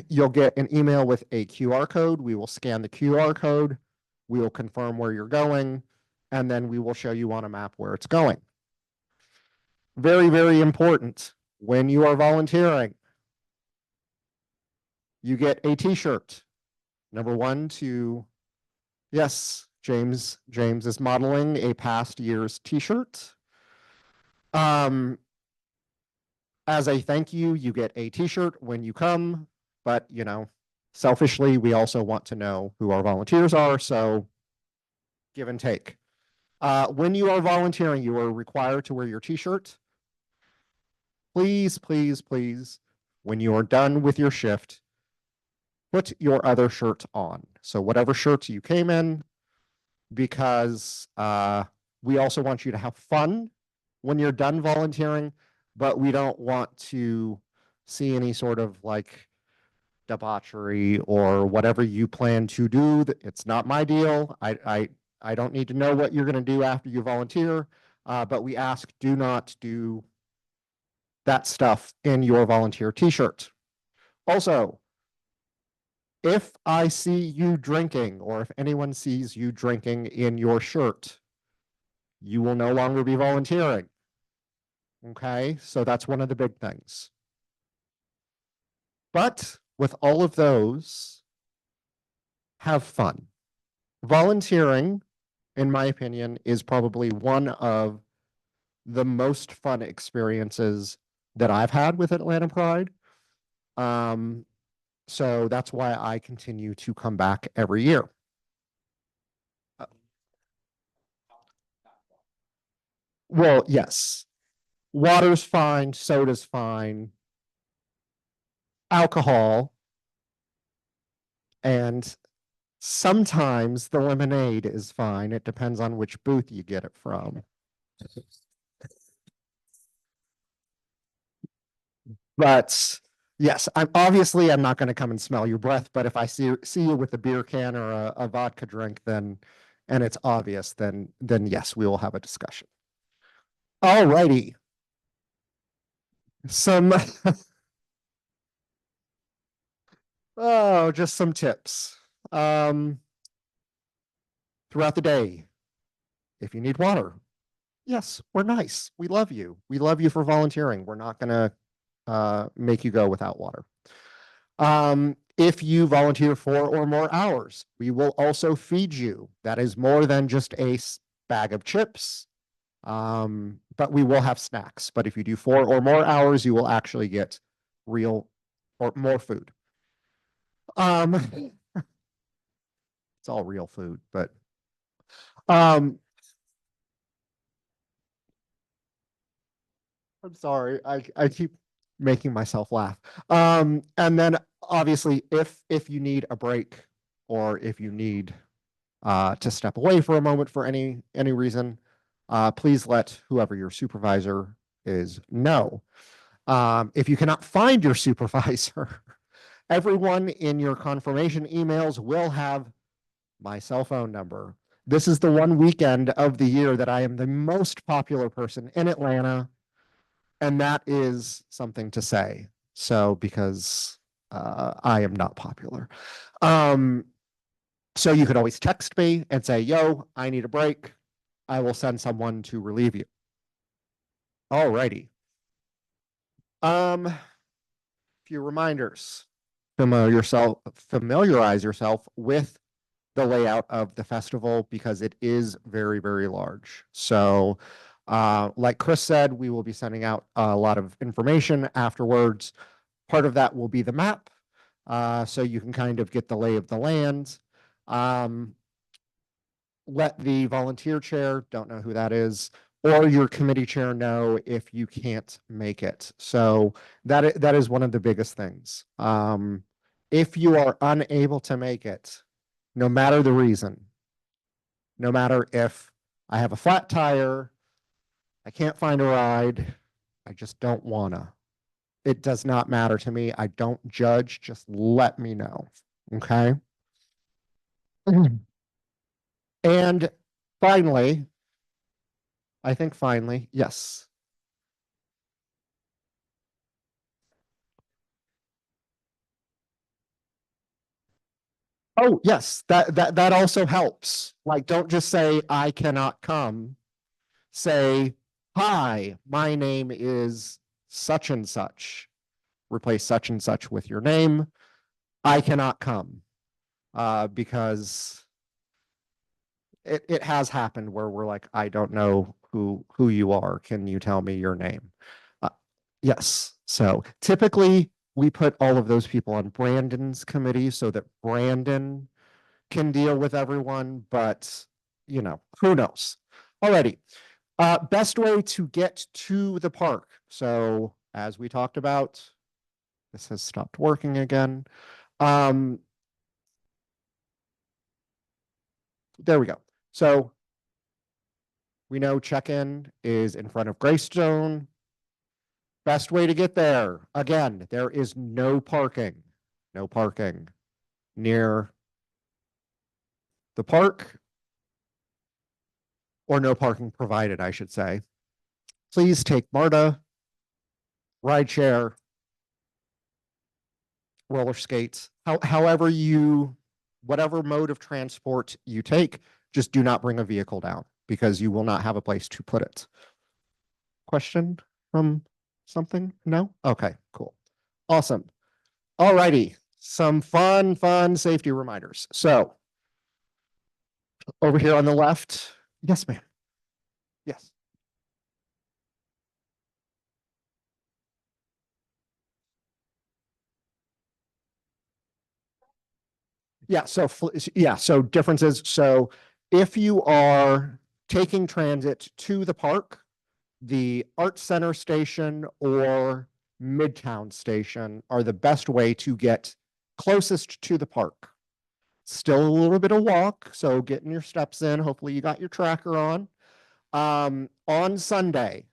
You'll get an email with a QR code. We will scan the QR code. We will confirm where you're going, and then we will show you on a map where it's going. Very, very important. When you are volunteering, you get a t-shirt. Number one to, yes, James is modeling a past year's t-shirt. As a thank you, you get a t-shirt when you come, but you know, selfishly, we also want to know who our volunteers are, so give and take. When you are volunteering, you are required to wear your t-shirt. Please, please, please, when you are done with your shift, put your other shirt on. So whatever shirt you came in, because we also want you to have fun when you're done volunteering, but we don't want to see any sort of like debauchery or whatever you plan to do. It's not my deal. I don't need to know what you're going to do after you volunteer, but we ask do not do that stuff in your volunteer t-shirt. Also, if I see you drinking or if anyone sees you drinking in your shirt, you will no longer be volunteering. Okay, so that's one of the big things. But with all of those, have fun. Volunteering, in my opinion, is probably one of the most fun experiences that I've had with Atlanta Pride. So that's why I continue to come back every year. Well, yes. Water's fine, soda's fine, alcohol, and sometimes the lemonade is fine. It depends on which booth you get it from. But yes, I'm not going to come and smell your breath, but if I see you with a beer can or a vodka drink, then, and it's obvious, then yes, we will have a discussion. All righty. Just some tips. Throughout the day, if you need water, yes, we're nice. We love you. We love you for volunteering. We're not going to make you go without water. If you volunteer 4 or more hours, we will also feed you. That is more than just a bag of chips, but we will have snacks. But if you do 4 or more hours, you will actually get real or more food. It's all real food, but I'm sorry, I keep making myself laugh. And then obviously if you need a break or if you need to step away for a moment for any reason, please let whoever your supervisor is know. If you cannot find your supervisor, everyone in your confirmation emails will have my cell phone number. This is the one weekend of the year that I am the most popular person in Atlanta, and that is something to say. So because I am not popular. So you could always text me and say, yo, I need a break. I will send someone to relieve you. All righty. Few reminders. Familiarize yourself with the layout of the festival because it is very, very large. So like Chris said, we will be sending out a lot of information afterwards. Part of that will be the map, so you can kind of get the lay of the land. Let the volunteer chair, don't know who that is, or your committee chair know if you can't make it. So that is one of the biggest things. If you are unable to make it, no matter the reason, no matter if I have a flat tire, I can't find a ride, I just don't wanna. It does not matter to me. I don't judge. Just let me know. Okay. And finally, I think finally, yes. Oh, yes, that also helps. Like, don't just say, I cannot come. Say, hi, my name is such and such. Replace such and such with your name. I cannot come. Because it has happened where we're like, I don't know who you are. Can you tell me your name? Yes. So typically we put all of those people on Brandon's committee so that Brandon can deal with everyone, but you know, who knows? Alrighty. Best way to get to the park. So as we talked about, this has stopped working again. There we go. So we know check-in is in front of Greystone. Best way to get there. Again, there is no parking near the park, or no parking provided, I should say. Please take MARTA, rideshare, roller skates, however whatever mode of transport you take, just do not bring a vehicle down because you will not have a place to put it. Question from something? No? Okay, cool. Awesome. Alrighty. Some fun safety reminders. So over here on the left. Yes, ma'am. Yes. Yeah, so differences. So if you are taking transit to the park, the Art Center station or Midtown station are the best way to get closest to the park. Still a little bit of walk, so getting your steps in. Hopefully you got your tracker on. On Sunday,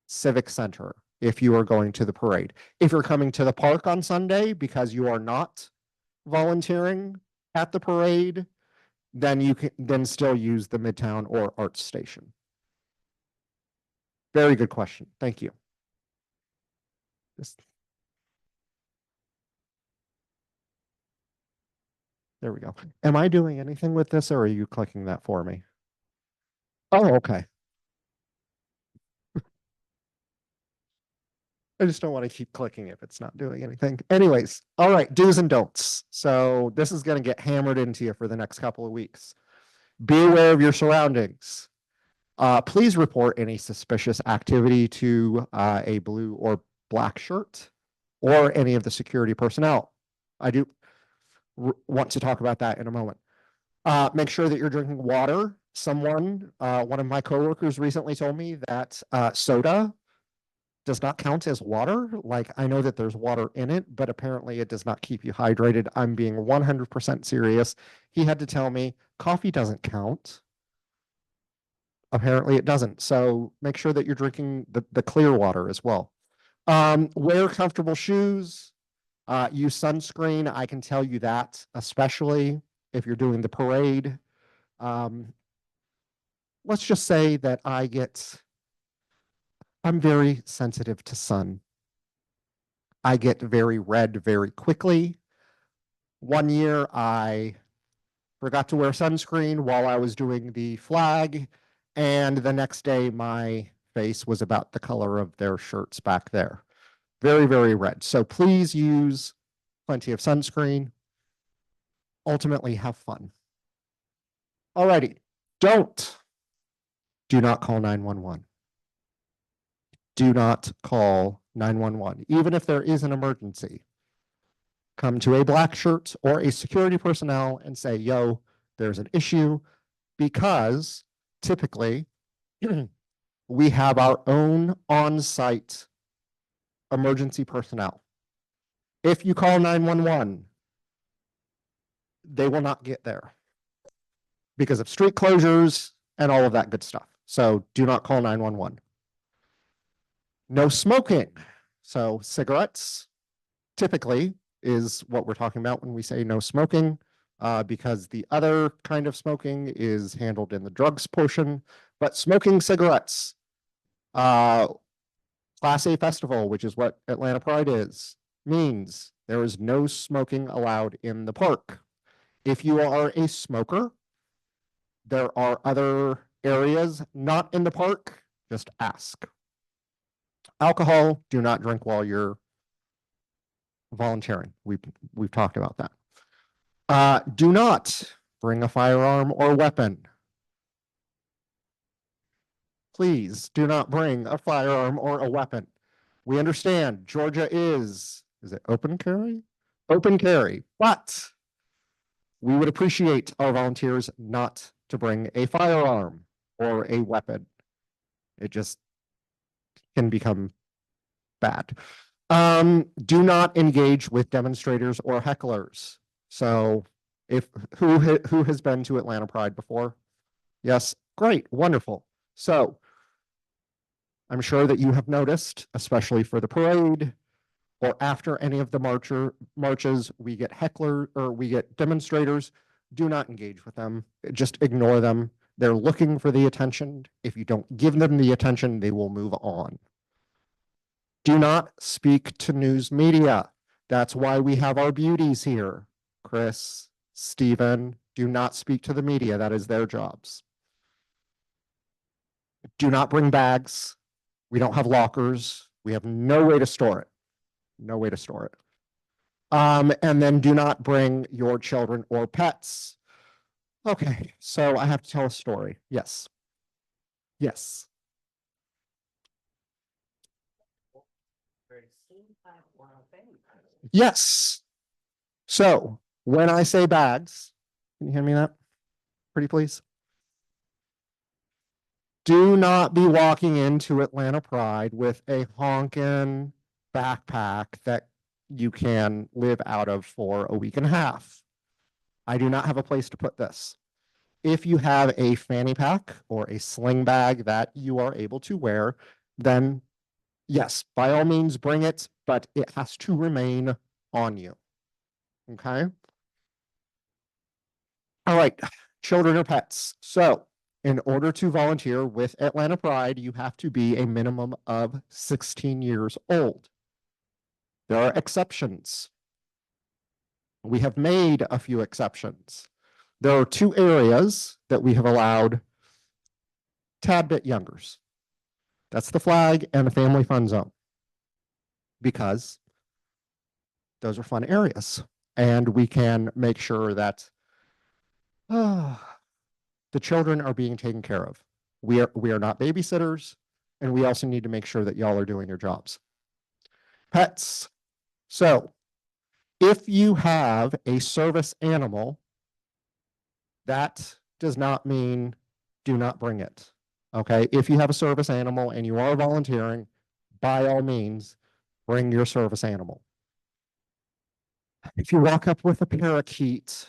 Civic Center, if you are going to the parade. If you're coming to the park on Sunday because you are not volunteering at the parade, then you can then still use the Midtown or Arts Station. Very good question. Thank you. There we go. Am I doing anything with this or are you clicking that for me? Oh, okay. I just don't want to keep clicking if it's not doing anything. Anyways, all right, do's and don'ts. So this is going to get hammered into you for the next couple of weeks. Be aware of your surroundings. Please report any suspicious activity to a blue or black shirt or any of the security personnel. I do want to talk about that in a moment. Make sure that you're drinking water. One of my coworkers recently told me that soda does not count as water. Like, I know that there's water in it, but apparently it does not keep you hydrated. I'm being 100% serious. He had to tell me coffee doesn't count. Apparently it doesn't. So make sure that you're drinking the clear water as well. Wear comfortable shoes. Use sunscreen. I can tell you that, especially if you're doing the parade. Let's just say that I'm very sensitive to sun. I get very red very quickly. One year I forgot to wear sunscreen while I was doing the flag, and the next day my face was about the color of their shirts back there. Very red. So please use plenty of sunscreen. Ultimately, have fun. Alrighty. Do not call 911. Do not call 911, even if there is an emergency. Come to a black shirt or a security personnel and say, yo, there's an issue, because typically, we have our own on-site emergency personnel. If you call 911, they will not get there because of street closures and all of that good stuff. So do not call 911. No smoking. So cigarettes typically is what we're talking about when we say no smoking, because the other kind of smoking is handled in the drugs portion, but smoking cigarettes, Class A festival, which is what Atlanta Pride is, means there is no smoking allowed in the park. If you are a smoker, there are other areas not in the park, just ask. Alcohol, do not drink while you're volunteering. We've talked about that. Do not bring a firearm or weapon. Please do not bring a firearm or a weapon. We understand Georgia is it open carry? Open carry, but we would appreciate our volunteers not to bring a firearm or a weapon. It just can become bad. Do not engage with demonstrators or hecklers. So who has been to Atlanta Pride before? Yes, great, wonderful. So I'm sure that you have noticed, especially for the parade or after any of the marches, we get we get demonstrators. Do not engage with them. Just ignore them. They're looking for the attention. If you don't give them the attention, they will move on. Do not speak to news media. That's why we have our beauties here. Chris, Stephen, do not speak to the media. That is their jobs. Do not bring bags. We don't have lockers. We have no way to store it. No way to store it. And then do not bring your children or pets. Okay, so I have to tell a story. Yes. Yes. Yes. So when I say bags, can you hand me that? Pretty please. Do not be walking into Atlanta Pride with a honkin' backpack that you can live out of for a week and a half. I do not have a place to put this. If you have a fanny pack or a sling bag that you are able to wear, then yes, by all means bring it, but it has to remain on you. Okay? All right, children or pets. So in order to volunteer with Atlanta Pride, you have to be a minimum of 16 years old. There are exceptions. We have made a few exceptions. There are two areas that we have allowed tad bit youngers. That's the flag and the family fun zone. Because those are fun areas. And we can make sure that the children are being taken care of. We are not babysitters, and we also need to make sure that y'all are doing your jobs. Pets. So if you have a service animal, that does not mean do not bring it. Okay, if you have a service animal and you are volunteering, by all means, bring your service animal. If you walk up with a parakeet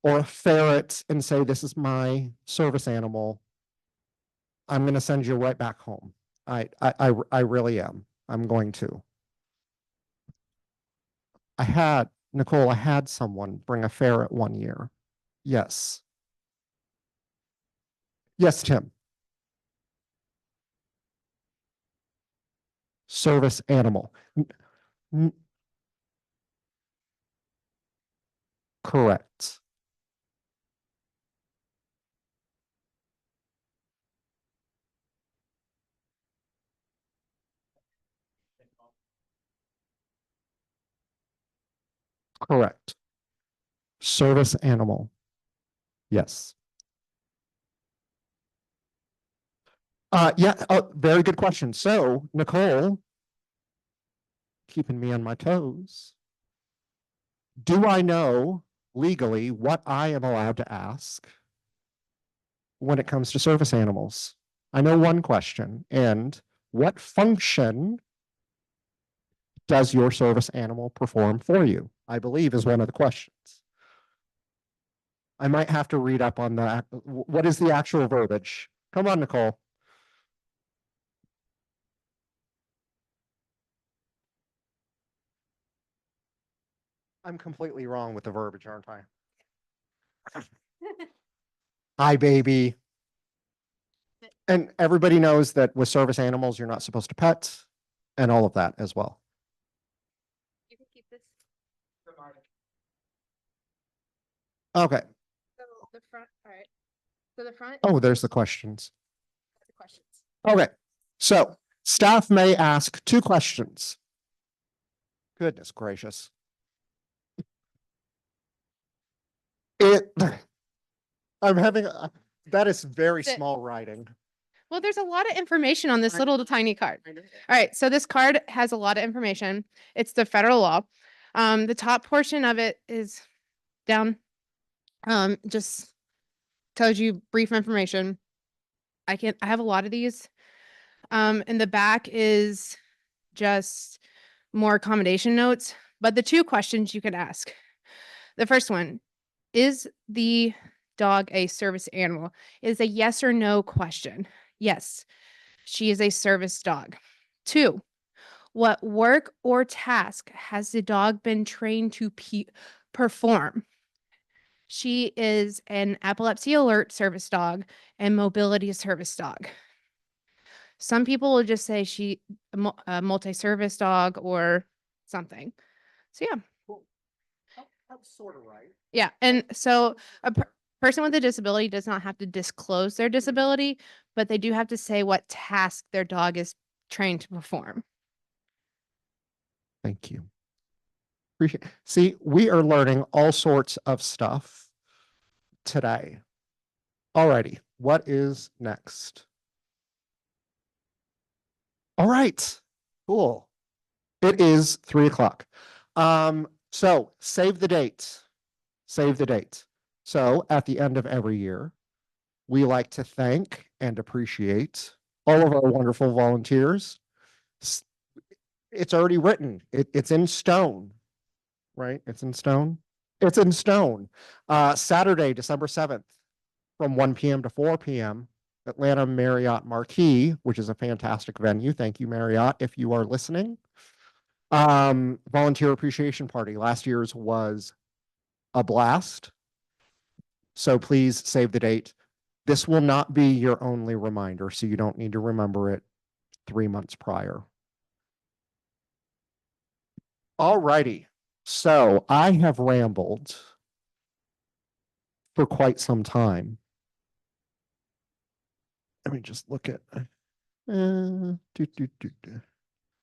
or a ferret and say, this is my service animal, I'm going to send you right back home. I really am. I'm going to. Nicole, I had someone bring a ferret one year. Yes. Yes, Tim. Service animal. Correct. Correct. Service animal. Yes. Yeah, very good question. So, Nicole, keeping me on my toes. Do I know legally what I am allowed to ask when it comes to service animals? I know one question. And what function does your service animal perform for you? I believe is one of the questions. I might have to read up on that. What is the actual verbiage? Come on, Nicole. I'm completely wrong with the verbiage, aren't I? Hi, baby. And everybody knows that with service animals, you're not supposed to pet and all of that as well. You can keep this. Okay. So the front, all right. So the front. Oh, there's the questions. The questions. Okay. So staff may ask 2 questions. Goodness gracious. I'm having, that is very Sit. small writing. Well, there's a lot of information on this I- little tiny card. All right, so this card has a lot of information. It's the federal law. The top portion of it is down. Just tells you brief information. I have a lot of these. And the back is just more accommodation notes. But the 2 questions you could ask. The first one, is the dog a service animal? It is a yes or no question. Yes, she is a service dog. 2, what work or task has the dog been trained to perform? She is an epilepsy alert service dog and mobility service dog. Some people will just say she a multi-service dog or something. So yeah. That's sort of right. Yeah, and so a person with a disability does not have to disclose their disability, but they do have to say what task their dog is trained to perform. Thank you. Appreciate. See, we are learning all sorts of stuff today. Alrighty, what is next? All right, cool. It is 3 o'clock. So save the date. Save the date. So at the end of every year, we like to thank and appreciate all of our wonderful volunteers. It's already written. It's in stone, right? It's in stone. It's in stone. Saturday, December 7th, from 1 p.m. to 4 p.m., Atlanta Marriott Marquis, which is a fantastic venue. Thank you, Marriott, if you are listening. Volunteer appreciation party. Last year's was a blast. So please save the date. This will not be your only reminder, so you don't need to remember it 3 months prior. All righty. So I have rambled for quite some time. Let me just look at.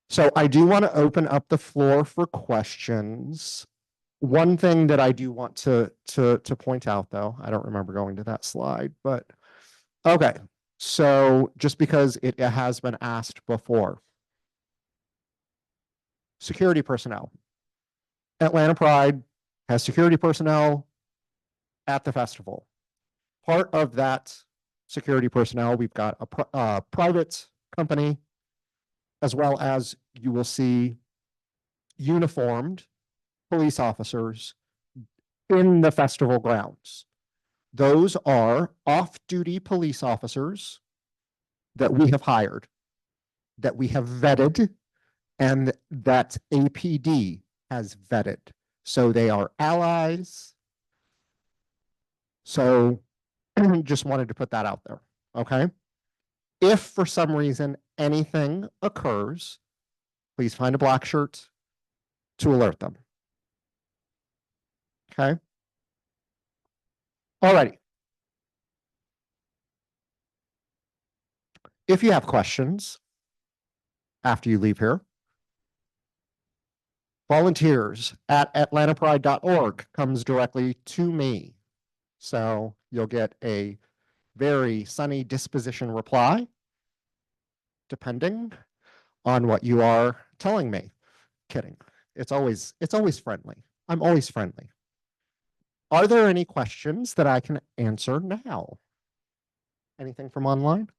So I do want to open up the floor for questions. One thing that I do want to point out, though, I don't remember going to that slide, but okay. So just because it has been asked before. Security personnel. Atlanta Pride has security personnel at the festival. Part of that security personnel, we've got a private company, as well as you will see uniformed police officers in the festival grounds. Those are off-duty police officers that we have hired, that we have vetted, and that APD has vetted. So they are allies. So just wanted to put that out there, okay? If for some reason anything occurs, please find a black shirt to alert them. Okay? Alrighty. If you have questions after you leave here, volunteers at atlantapride.org comes directly to me. So you'll get a very sunny disposition reply, depending on what you are telling me. Kidding. It's always friendly. I'm always friendly. Are there any questions that I can answer now? Anything from online?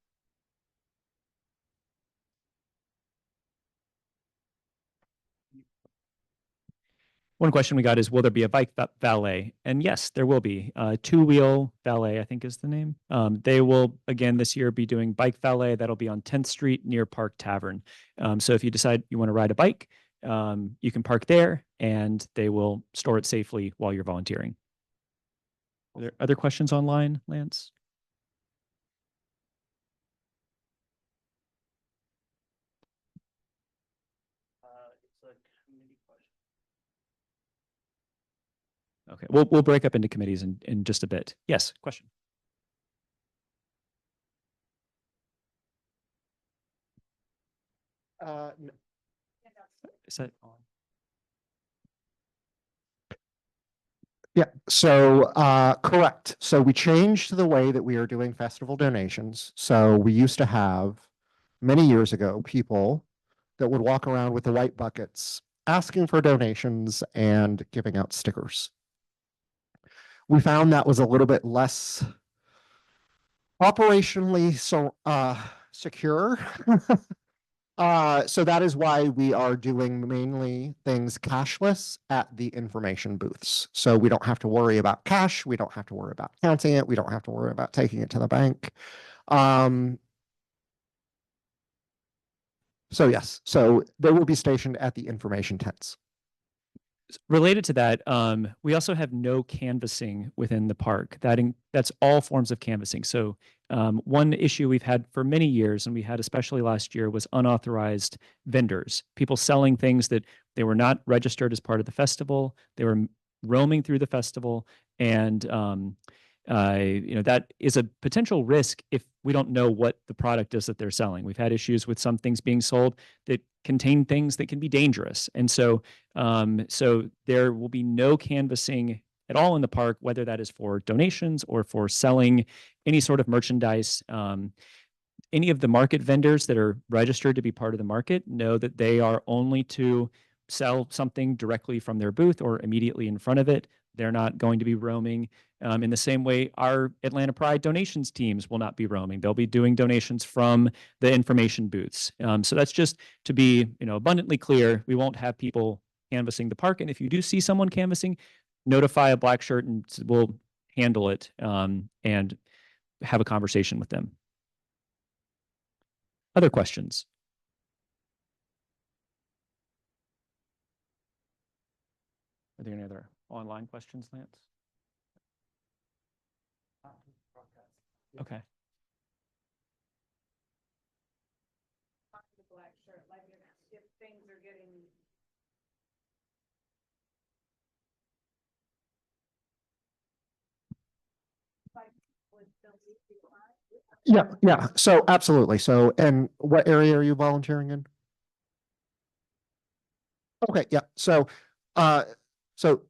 One question we got is, will there be a bike valet? And yes, there will be. Two Wheel Valet, I think is the name. They will, again, this year be doing bike valet. That'll be on 10th Street near Park Tavern. So if you decide you want to ride a bike, you can park there and they will store it safely while you're volunteering. Are there other questions online, Lance? Okay, we'll break up into committees in just a bit. Yes, question. Is that on? Yeah, so correct. So we changed the way that we are doing festival donations. So we used to have many years ago people that would walk around with the white buckets asking for donations and giving out stickers. We found that was a little bit less operationally secure. So that is why we are doing mainly things cashless at the information booths. So we don't have to worry about cash. We don't have to worry about counting it. We don't have to worry about taking it to the bank. So yes, so they will be stationed at the information tents. Related to that, we also have no canvassing within the park. That's all forms of canvassing. So one issue we've had for many years, and we had especially last year, was unauthorized vendors, people selling things that they were not registered as part of the festival. They were roaming through the festival, and that is a potential risk if we don't know what the product is that they're selling. We've had issues with some things being sold that contain things that can be dangerous. And so there will be no canvassing at all in the park, whether that is for donations or for selling any sort of merchandise. Any of the market vendors that are registered to be part of the market know that they are only to sell something directly from their booth or immediately in front of it. They're not going to be roaming. In the same way, our Atlanta Pride donations teams will not be roaming. They'll be doing donations from the information booths. So that's just to be, abundantly clear. We won't have people canvassing the park. And if you do see someone canvassing, notify a black shirt and we'll handle it and have a conversation with them. Other questions? Are there any other online questions, Lance? Okay. Yeah. So absolutely. So, and what area are you volunteering in? Okay, yeah. So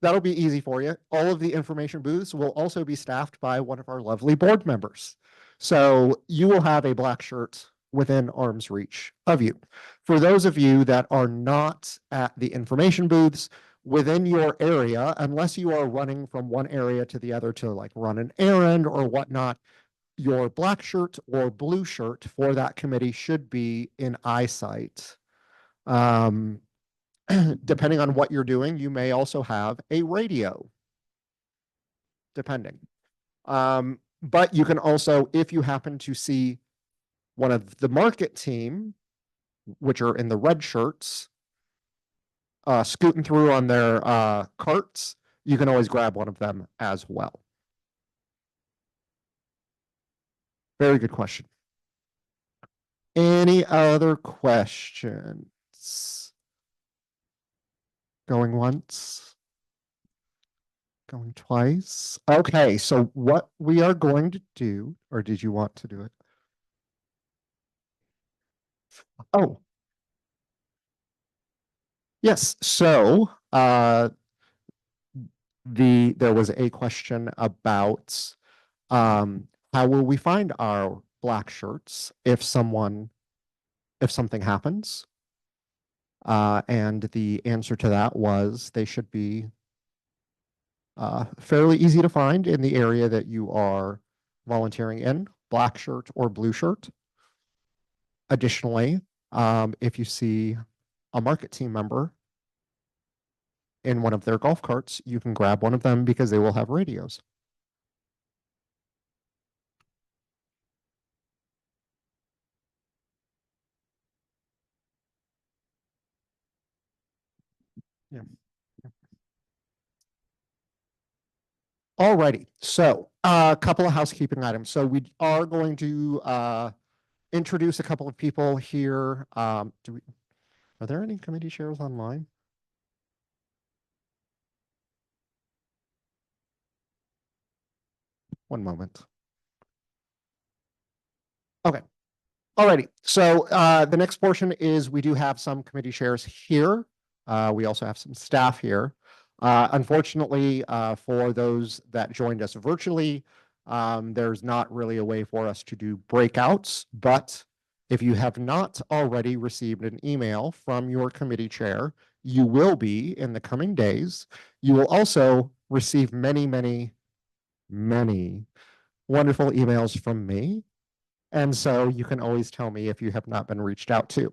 that'll be easy for you. All of the information booths will also be staffed by one of our lovely board members. So you will have a black shirt within arm's reach of you. For those of you that are not at the information booths within your area, unless you are running from one area to the other to like run an errand or whatnot, your black shirt or blue shirt for that committee should be in eyesight. Depending on what you're doing, you may also have a radio, depending. But you can also, if you happen to see one of the market team, which are in the red shirts, scooting through on their carts, you can always grab one of them as well. Very good question. Any other questions? Going once? Going twice? Okay, so what we are going to do, or did you want to do it? Oh. Yes, so there was a question about how will we find our black shirts if something happens? And the answer to that was they should be fairly easy to find in the area that you are volunteering in. black shirt or blue shirt. Additionally, if you see a market team member in one of their golf carts, you can grab one of them because they will have radios. Yeah. Alrighty, so a couple of housekeeping items. So we are going to introduce a couple of people here. Are there any committee chairs online? One moment. Okay. Alrighty, so the next portion is we do have some committee chairs here. We also have some staff here. Unfortunately, for those that joined us virtually, there's not really a way for us to do breakouts, but if you have not already received an email from your committee chair, you will be in the coming days. You will also receive many, many, many wonderful emails from me. And so you can always tell me if you have not been reached out to.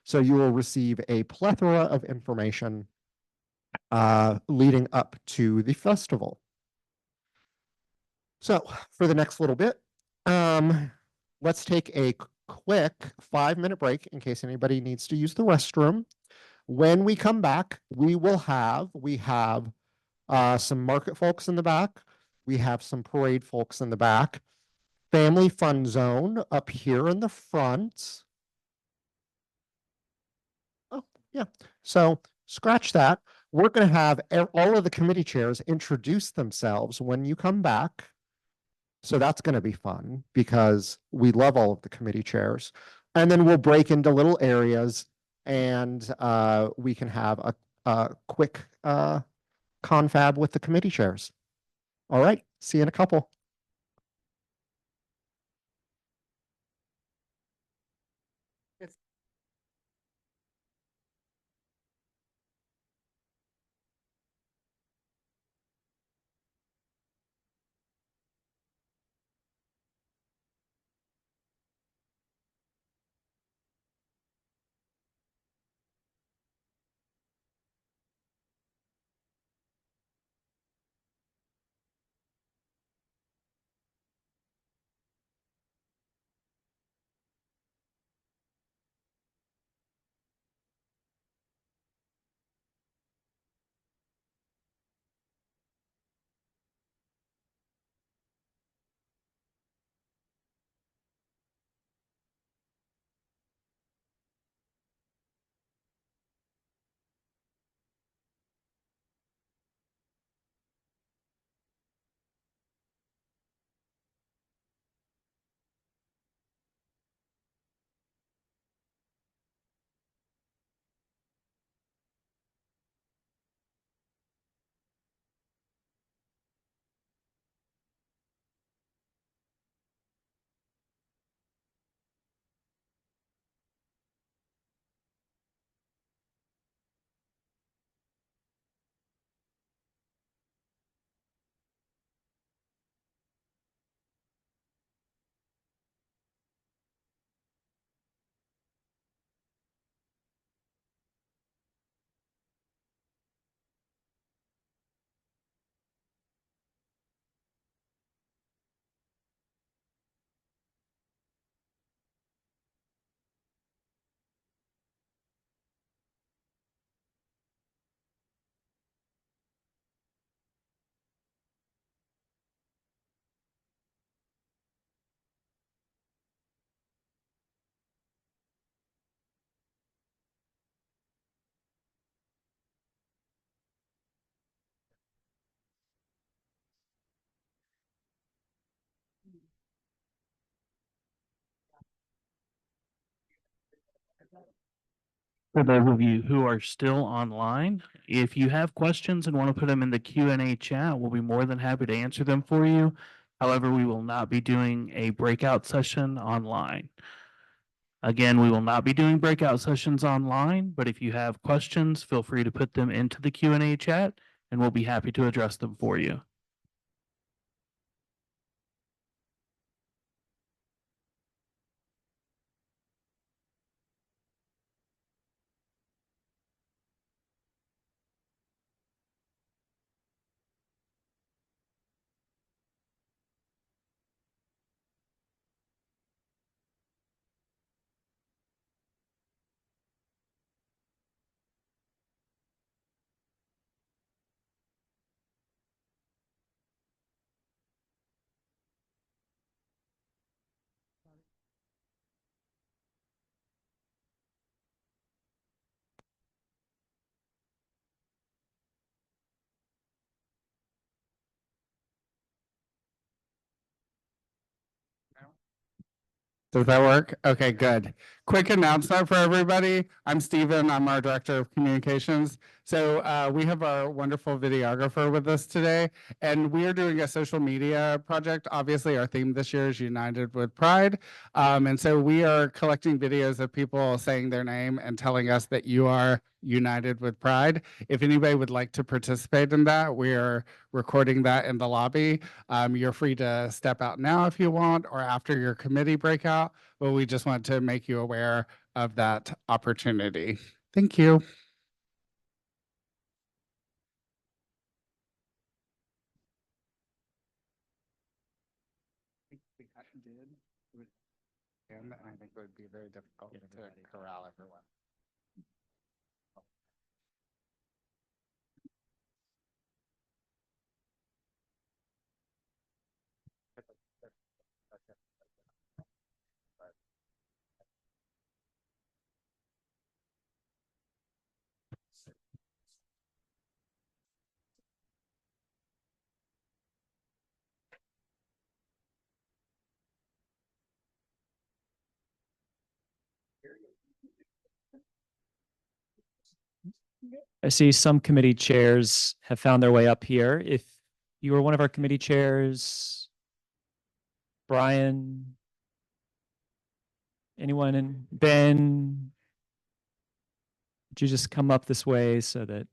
So you will receive a plethora of information leading up to the festival. So for the next little bit, let's take a quick 5-minute break in case anybody needs to use the restroom. When we come back, we have some market folks in the back. We have some parade folks in the back. Family fun zone up here in the front. Oh, yeah. So scratch that. We're going to have all of the committee chairs introduce themselves when you come back. So that's going to be fun because we love all of the committee chairs. And then we'll break into little areas and we can have a quick confab with the committee chairs. All right. See you in a couple. For those of you who are still online, if you have questions and want to put them in the Q&A chat, we'll be more than happy to answer them for you. However, we will not be doing a breakout session online. Again, we will not be doing breakout sessions online, but if you have questions, feel free to put them into the Q&A chat and we'll be happy to address them for you. Does that work? Okay, good. Quick announcement for everybody. I'm Steven. I'm our Director of Communications. So we have our wonderful videographer with us today, and we are doing a social media project. Obviously, our theme this year is United with Pride. And so we are collecting videos of people saying their name and telling us that you are united with pride. If anybody would like to participate in that, we are recording that in the lobby. You're free to step out now if you want, or after your committee breakout, but we just want to make you aware of that opportunity. Thank you. And I think it would be very difficult to corral everyone. I see some committee chairs have found their way up here. If you were one of our committee chairs, Brian, anyone, and Ben, would you just come up this way so that,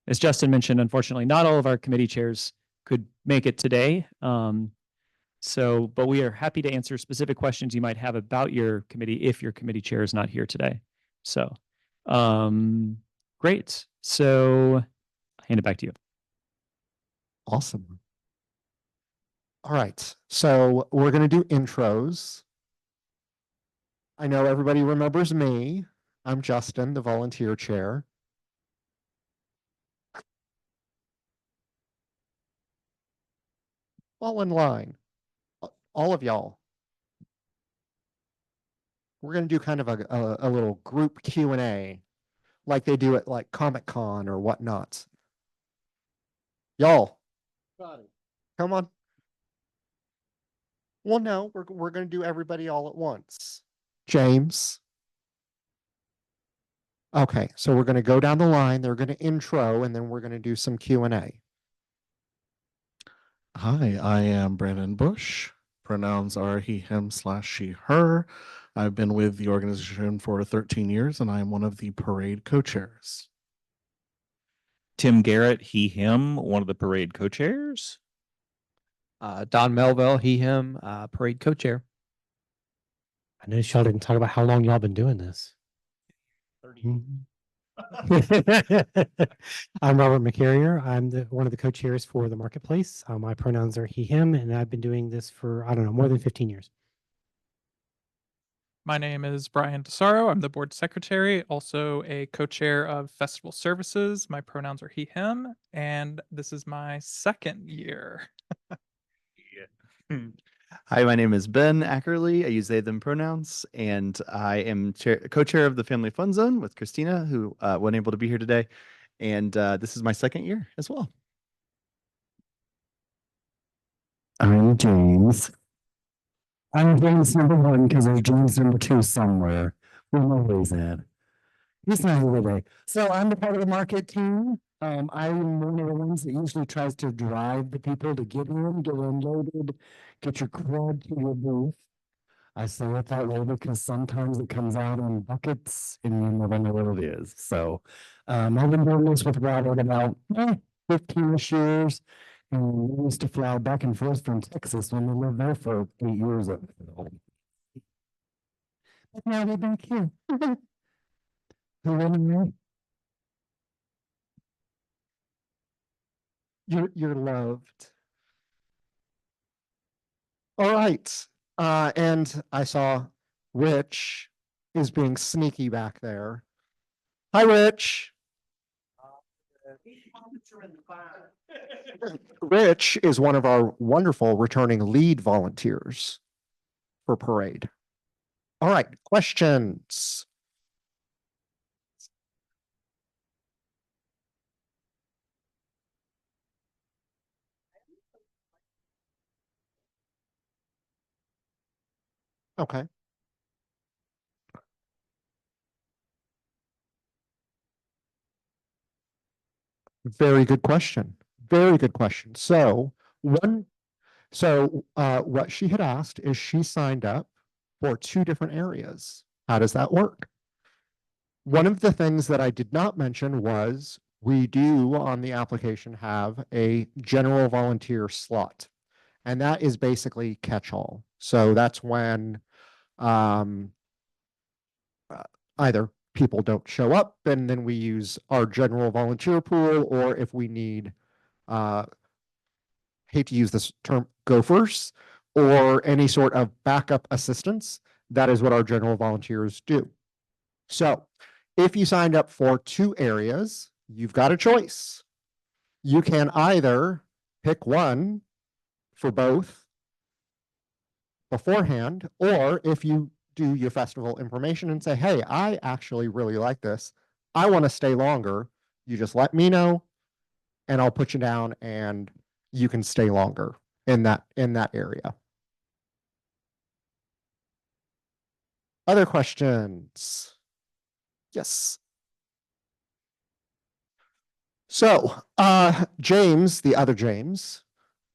as Justin mentioned, unfortunately, not all of our committee chairs could make it today. But we are happy to answer specific questions you might have about your committee if your committee chair is not here today. So, great. So I'll hand it back to you. Awesome. All right, so we're going to do intros. I know everybody remembers me. I'm Justin, the volunteer chair. Fall in line, all of y'all. We're going to do kind of a little group Q&A like they do at like Comic-Con or whatnot. Y'all, come on. Well, no, we're going to do everybody all at once. James. Okay, so we're going to go down the line. They're going to intro, and then we're going to do some Q&A. Hi, I am Brandon Bush. Pronouns are he, him, / she, her. I've been with the organization for 13 years, and I am one of the parade co-chairs. Tim Garrett, he, him, one of the parade co-chairs. Don Melville, he, him, parade co-chair. I noticed y'all didn't talk about how long y'all been doing this. 30. I'm Robert McCarrier. I'm one of the co-chairs for the marketplace. My pronouns are he, him, and I've been doing this for, I don't know, more than 15 years. My name is Brian Tesaro. I'm the board secretary, also a co-chair of festival services. My pronouns are he, him, and this is my second year. Hi, my name is Ben Ackerley. I use they, them pronouns, and I am co-chair of the Family Fun Zone with Christina, who wasn't able to be here today. And this is my second year as well. I'm James. I'm James #1 because there's James #2 somewhere. We'll know where he's at. He's not here today. So I'm the part of the market team. I'm one of the ones that usually tries to drive the people to get unloaded, get your crowd to your booth. I say it that way because sometimes it comes out in buckets and you never know what it is. So I've been doing this with Robert about 15-ish years. And we used to fly back and forth from Texas when we lived there for 8 years. But now we're back here. Who really knew? You're loved. All right. And I saw Rich is being sneaky back there. Hi, Rich. Rich is one of our wonderful returning lead volunteers for parade. All right, questions. Okay. Very good question. Very good question. So what she had asked is she signed up for 2 different areas. How does that work? One of the things that I did not mention was we do on the application have a general volunteer slot. And that is basically catch-all. So that's when either people don't show up and then we use our general volunteer pool, or if we need hate to use this term, gophers, or any sort of backup assistance, that is what our general volunteers do. So if you signed up for 2 areas, you've got a choice. You can either pick one for both beforehand, or if you do your festival information and say, hey, I actually really like this, I want to stay longer, you just let me know and I'll put you down and you can stay longer in that area. Other questions? Yes. So, James, the other James,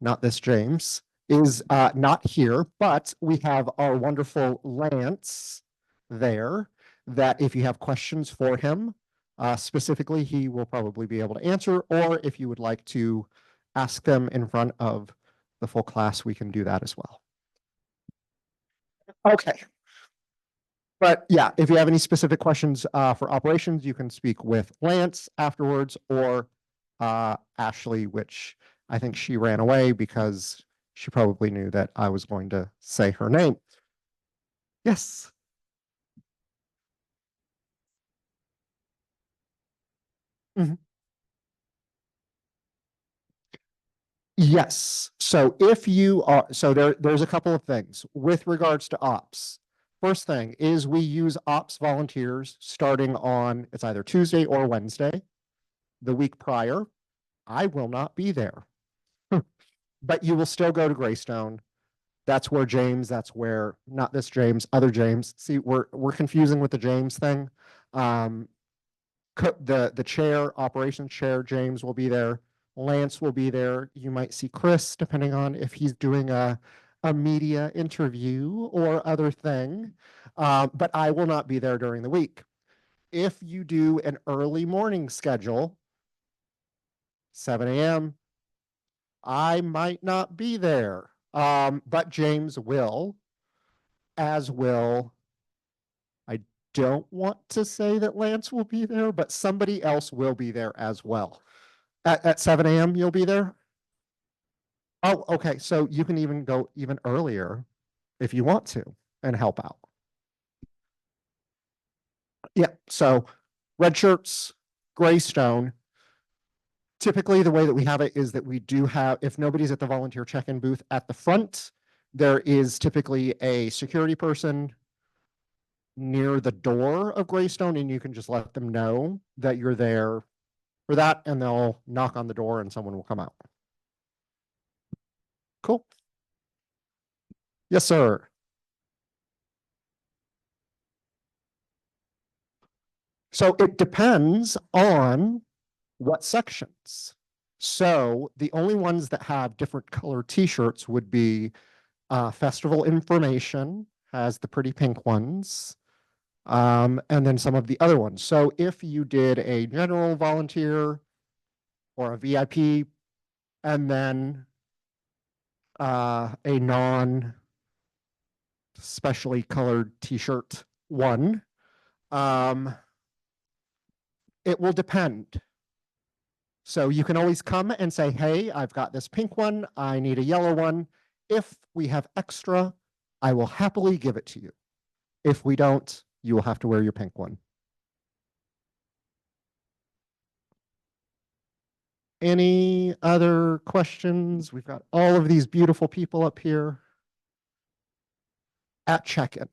not this James, is not here, but we have our wonderful Lance there, that if you have questions for him, specifically, he will probably be able to answer, or if you would like to ask them in front of the full class, we can do that as well. Okay. But yeah, if you have any specific questions for operations, you can speak with Lance afterwards, or Ashley, which I think she ran away because she probably knew that I was going to say her name. Yes. Mhm. Yes. So if you are, so there's a couple of things with regards to ops. First thing is we use ops volunteers starting on, it's either Tuesday or Wednesday. The week prior, I will not be there. But you will still go to Greystone. That's where James, that's where, not this James, other James. See, we're confusing with the James thing. The chair, operations chair, James will be there. Lance will be there. You might see Chris, depending on if he's doing a media interview or other thing. But I will not be there during the week. If you do an early morning schedule, 7 a.m., I might not be there. But James will, as will, I don't want to say that Lance will be there, but somebody else will be there as well. At 7 a.m. you'll be there? Oh, okay. So you can even go even earlier if you want to and help out. Yeah, so red shirts, Greystone. Typically, the way that we have it is that we do have, if nobody's at the volunteer check-in booth at the front, there is typically a security person near the door of Greystone, and you can just let them know that you're there for that, and they'll knock on the door and someone will come out. Cool. Yes, sir. So it depends on what sections. So the only ones that have different color t-shirts would be festival information has the pretty pink ones. And then some of the other ones. So if you did a general volunteer or a VIP and then a non specially colored t-shirt one, it will depend. So you can always come and say, hey, I've got this pink one. I need a yellow one. If we have extra, I will happily give it to you. If we don't, you will have to wear your pink one. Any other questions? We've got all of these beautiful people up here at check-in.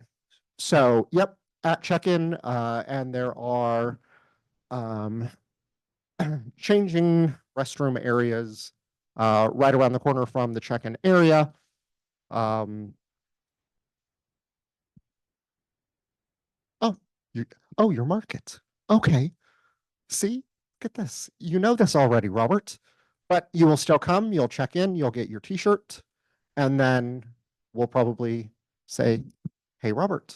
So, yep, at check-in, and there are changing restroom areas right around the corner from the check-in area. Oh, your market. Okay. See, get this. You know this already, Robert. But you will still come, you'll check in, you'll get your t-shirt, and then we'll probably say, hey, Robert.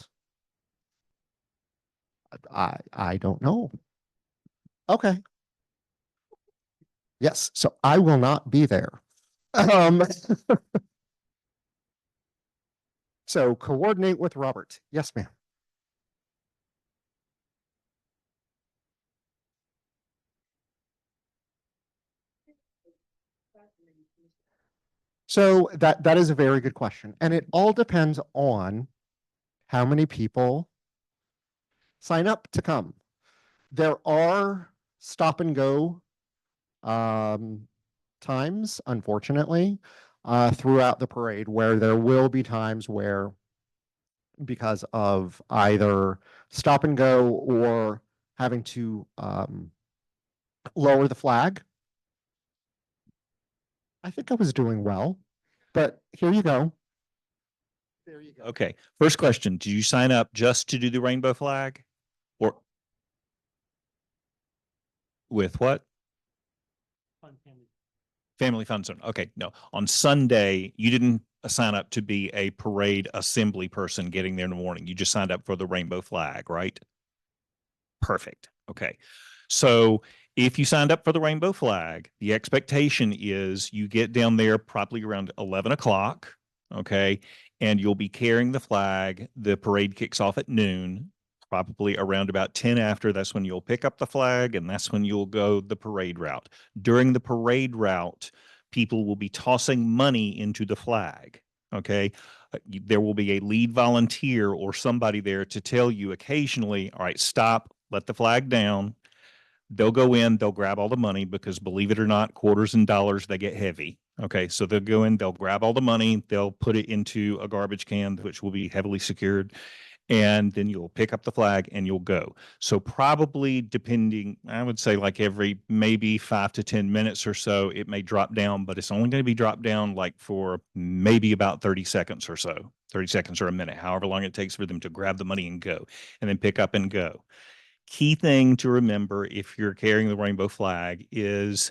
I don't know. Okay. Yes, so I will not be there. So coordinate with Robert. Yes, ma'am. So that is a very good question. And it all depends on how many people sign up to come. There are stop and go times, unfortunately, throughout the parade where there will be times where, because of either stop and go or having to lower the flag. I think I was doing well, but here you go. There you go. Okay. First question, did you sign up just to do the rainbow flag? Or with what? Family Fun Zone. Okay, no. On Sunday, you didn't sign up to be a parade assembly person getting there in the morning. You just signed up for the rainbow flag, right? Perfect. Okay. So if you signed up for the rainbow flag, the expectation is you get down there probably around 11 o'clock. Okay. And you'll be carrying the flag. The parade kicks off at noon, probably around about 10 after. That's when you'll pick up the flag and that's when you'll go the parade route. During the parade route, people will be tossing money into the flag. Okay. There will be a lead volunteer or somebody there to tell you occasionally, all right, stop, let the flag down. They'll go in, they'll grab all the money because believe it or not, quarters and dollars, they get heavy. Okay. So they'll go in, they'll grab all the money, they'll put it into a garbage can, which will be heavily secured. And then you'll pick up the flag and you'll go. So probably depending, I would say like every maybe 5 to 10 minutes or so, it may drop down, but it's only going to be dropped down like for maybe about 30 seconds or so, 30 seconds or a minute, however long it takes for them to grab the money and go, and then pick up and go. Key thing to remember if you're carrying the rainbow flag is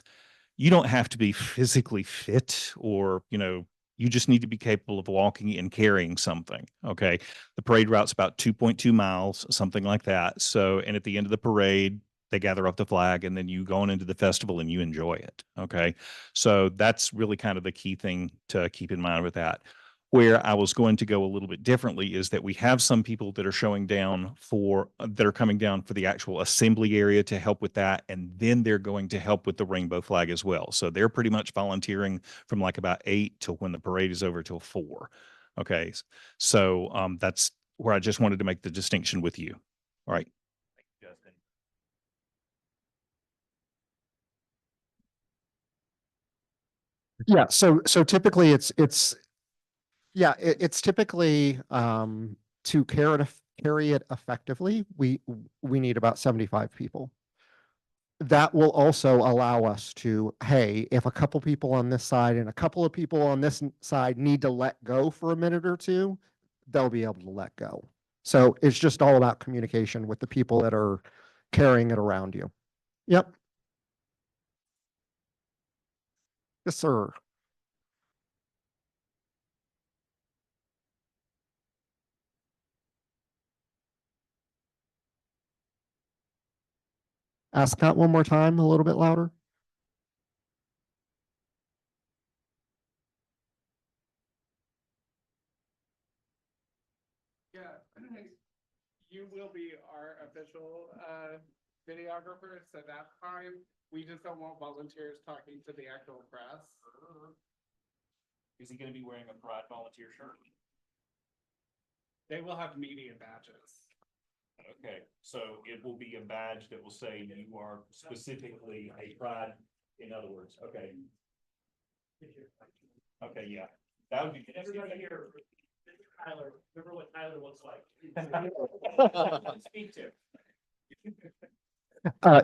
you don't have to be physically fit or, you just need to be capable of walking and carrying something. Okay. The parade route's about 2.2 miles, something like that. So, and at the end of the parade, they gather up the flag and then you go on into the festival and you enjoy it. Okay. So that's really kind of the key thing to keep in mind with that. Where I was going to go a little bit differently is that we have some people that are showing down that are coming down for the actual assembly area to help with that. And then they're going to help with the rainbow flag as well. So they're pretty much volunteering from like about 8 till when the parade is over till 4. Okay. So that's where I just wanted to make the distinction with you. All right. Thank you, Justin. Yeah. So typically it's typically to carry it effectively, we need about 75 people. That will also allow us to, hey, if a couple people on this side and a couple of people on this side need to let go for a minute or two, they'll be able to let go. So it's just all about communication with the people that are carrying it around you. Yep. Yes, sir. Ask that one more time, a little bit louder. Yeah, you will be our official videographer, so that's fine. We just don't want volunteers talking to the actual press. Is he going to be wearing a Pride volunteer shirt? They will have media badges. Okay, so it will be a badge that will say you are specifically a Pride, in other words, okay. Okay, yeah. That would be. Everybody here, Tyler, remember what Tyler looks like. Speak to.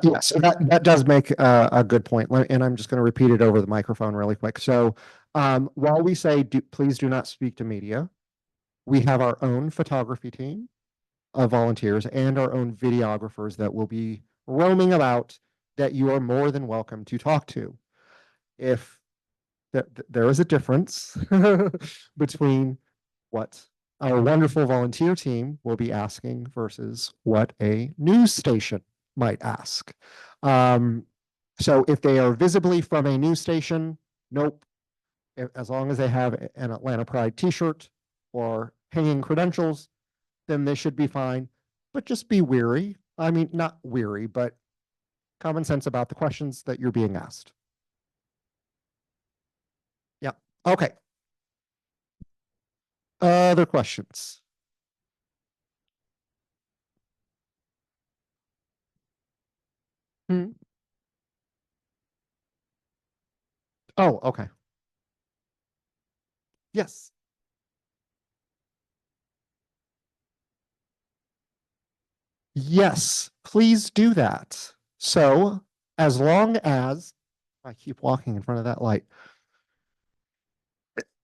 Yeah, so that does make a good point. And I'm just going to repeat it over the microphone really quick. So while we say, please do not speak to media, we have our own photography team. of volunteers and our own videographers that will be roaming about that you are more than welcome to talk to. If there is a difference between what our wonderful volunteer team will be asking versus what a news station might ask. So if they are visibly from a news station, nope. As long as they have an Atlanta Pride t-shirt or hanging credentials, then they should be fine. But just be weary. I mean, not weary, but common sense about the questions that you're being asked. Yeah, okay. Other questions? Hmm. Oh, okay. Yes. Yes, please do that. So as long as I keep walking in front of that light,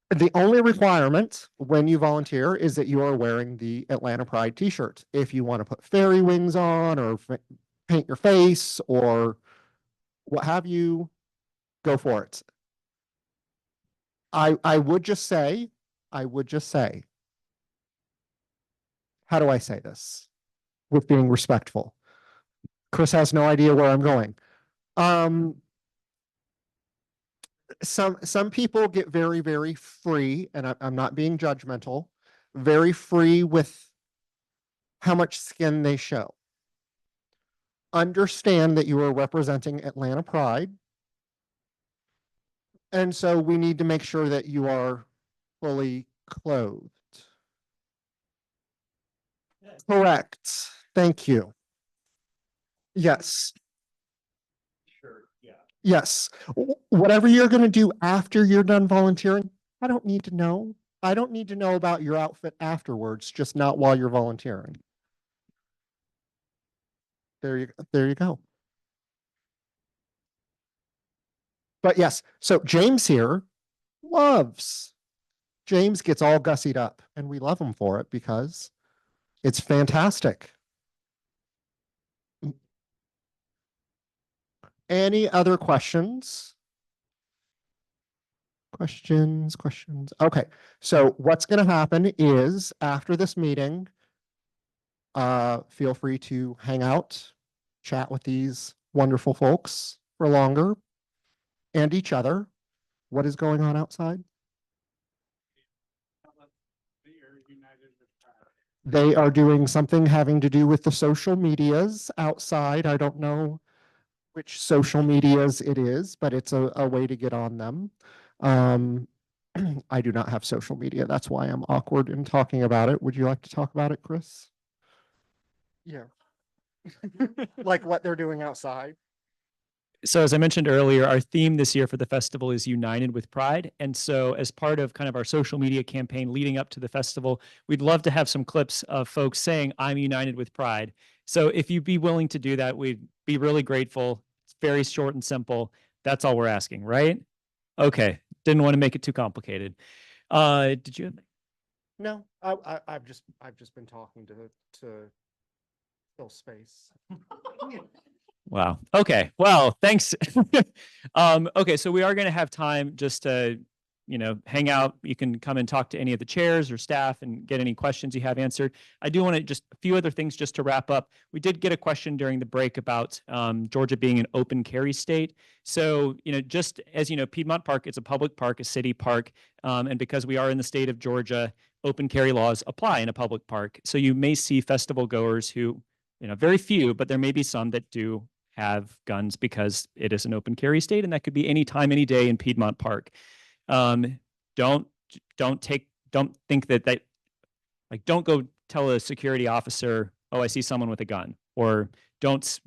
the only requirement when you volunteer is that you are wearing the Atlanta Pride t-shirt. If you want to put fairy wings on or paint your face or what have you, go for it. I would just say, how do I say this with being respectful? Chris has no idea where I'm going. Some people get very, very free, and I'm not being judgmental, very free with how much skin they show. Understand that you are representing Atlanta Pride. And so we need to make sure that you are fully clothed. Correct. Thank you. Yes. Yes. Whatever you're going to do after you're done volunteering, I don't need to know. I don't need to know about your outfit afterwards, just not while you're volunteering. There you go. But yes, so James here James gets all gussied up, and we love him for it because it's fantastic. Any other questions? Questions. Okay, so what's going to happen is after this meeting, feel free to hang out, chat with these wonderful folks for longer and each other. What is going on outside? They are doing something having to do with the social medias outside. I don't know which social medias it is, but it's a way to get on them. I do not have social media. That's why I'm awkward in talking about it. Would you like to talk about it, Chris? Yeah. Like what they're doing outside? So as I mentioned earlier, our theme this year for the festival is United with Pride. And so as part of kind of our social media campaign leading up to the festival, we'd love to have some clips of folks saying, I'm united with pride. So if you'd be willing to do that, we'd be really grateful. It's very short and simple. That's all we're asking, right? Okay. Didn't want to make it too complicated. Did you? No, I've just been talking to fill space. Wow. Okay. Well, thanks. Okay. So we are going to have time just to, hang out. You can come and talk to any of the chairs or staff and get any questions you have answered. I do want to just a few other things just to wrap up. We did get a question during the break about Georgia being an open carry state. So, just as you know, Piedmont Park is a public park, a city park. And because we are in the state of Georgia, open carry laws apply in a public park. So you may see festival goers who, very few, but there may be some that do have guns because it is an open carry state, and that could be any time, any day in Piedmont Park. Don't think that don't go tell a security officer, oh, I see someone with a gun, or don't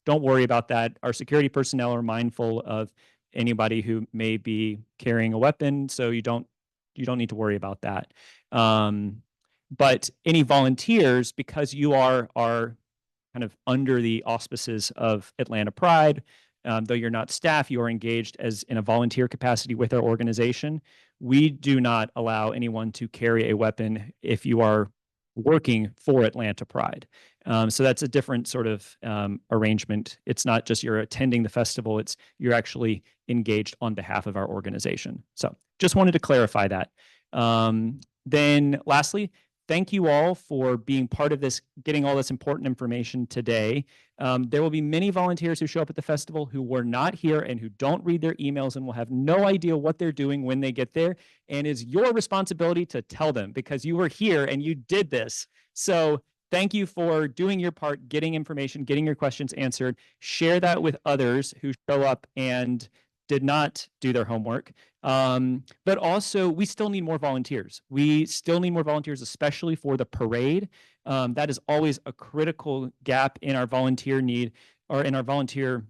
worry about that. Our security personnel are mindful of anybody who may be carrying a weapon, so you don't need to worry about that. But any volunteers, because you are kind of under the auspices of Atlanta Pride, though you're not staff, you are engaged as in a volunteer capacity with our organization. We do not allow anyone to carry a weapon if you are working for Atlanta Pride. So that's a different sort of arrangement. It's not just you're attending the festival, it's you're actually engaged on behalf of our organization. So just wanted to clarify that. Then lastly, thank you all for being part of this, getting all this important information today. There will be many volunteers who show up at the festival who were not here and who don't read their emails and will have no idea what they're doing when they get there. And it's your responsibility to tell them because you were here and you did this. So thank you for doing your part, getting information, getting your questions answered. Share that with others who show up and did not do their homework. But also, we still need more volunteers. We still need more volunteers, especially for the parade. That is always a critical gap in our volunteer need or in our volunteer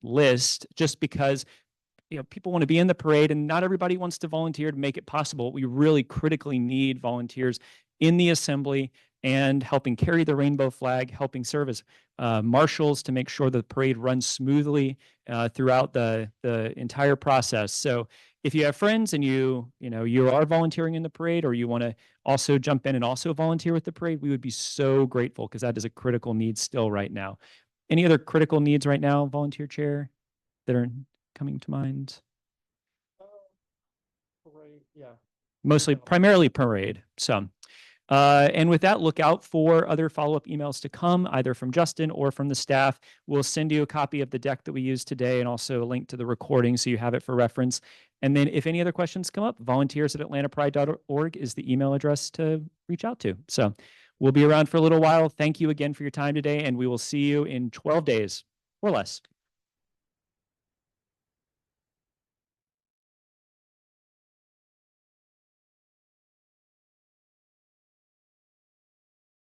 list, just because people want to be in the parade and not everybody wants to volunteer to make it possible. We really critically need volunteers in the assembly and helping carry the rainbow flag, helping serve as marshals to make sure the parade runs smoothly throughout the entire process. So if you have friends and you are volunteering in the parade, or you want to also jump in and also volunteer with the parade, we would be so grateful because that is a critical need still right now. Any other critical needs right now, volunteer chair, that are coming to mind? Parade, yeah. Mostly, primarily parade. So. And with that, look out for other follow-up emails to come, either from Justin or from the staff. We'll send you a copy of the deck that we used today and also a link to the recording so you have it for reference. And then if any other questions come up, volunteers@atlantapride.org is the email address to reach out to. So we'll be around for a little while. Thank you again for your time today, and we will see you in 12 days or less.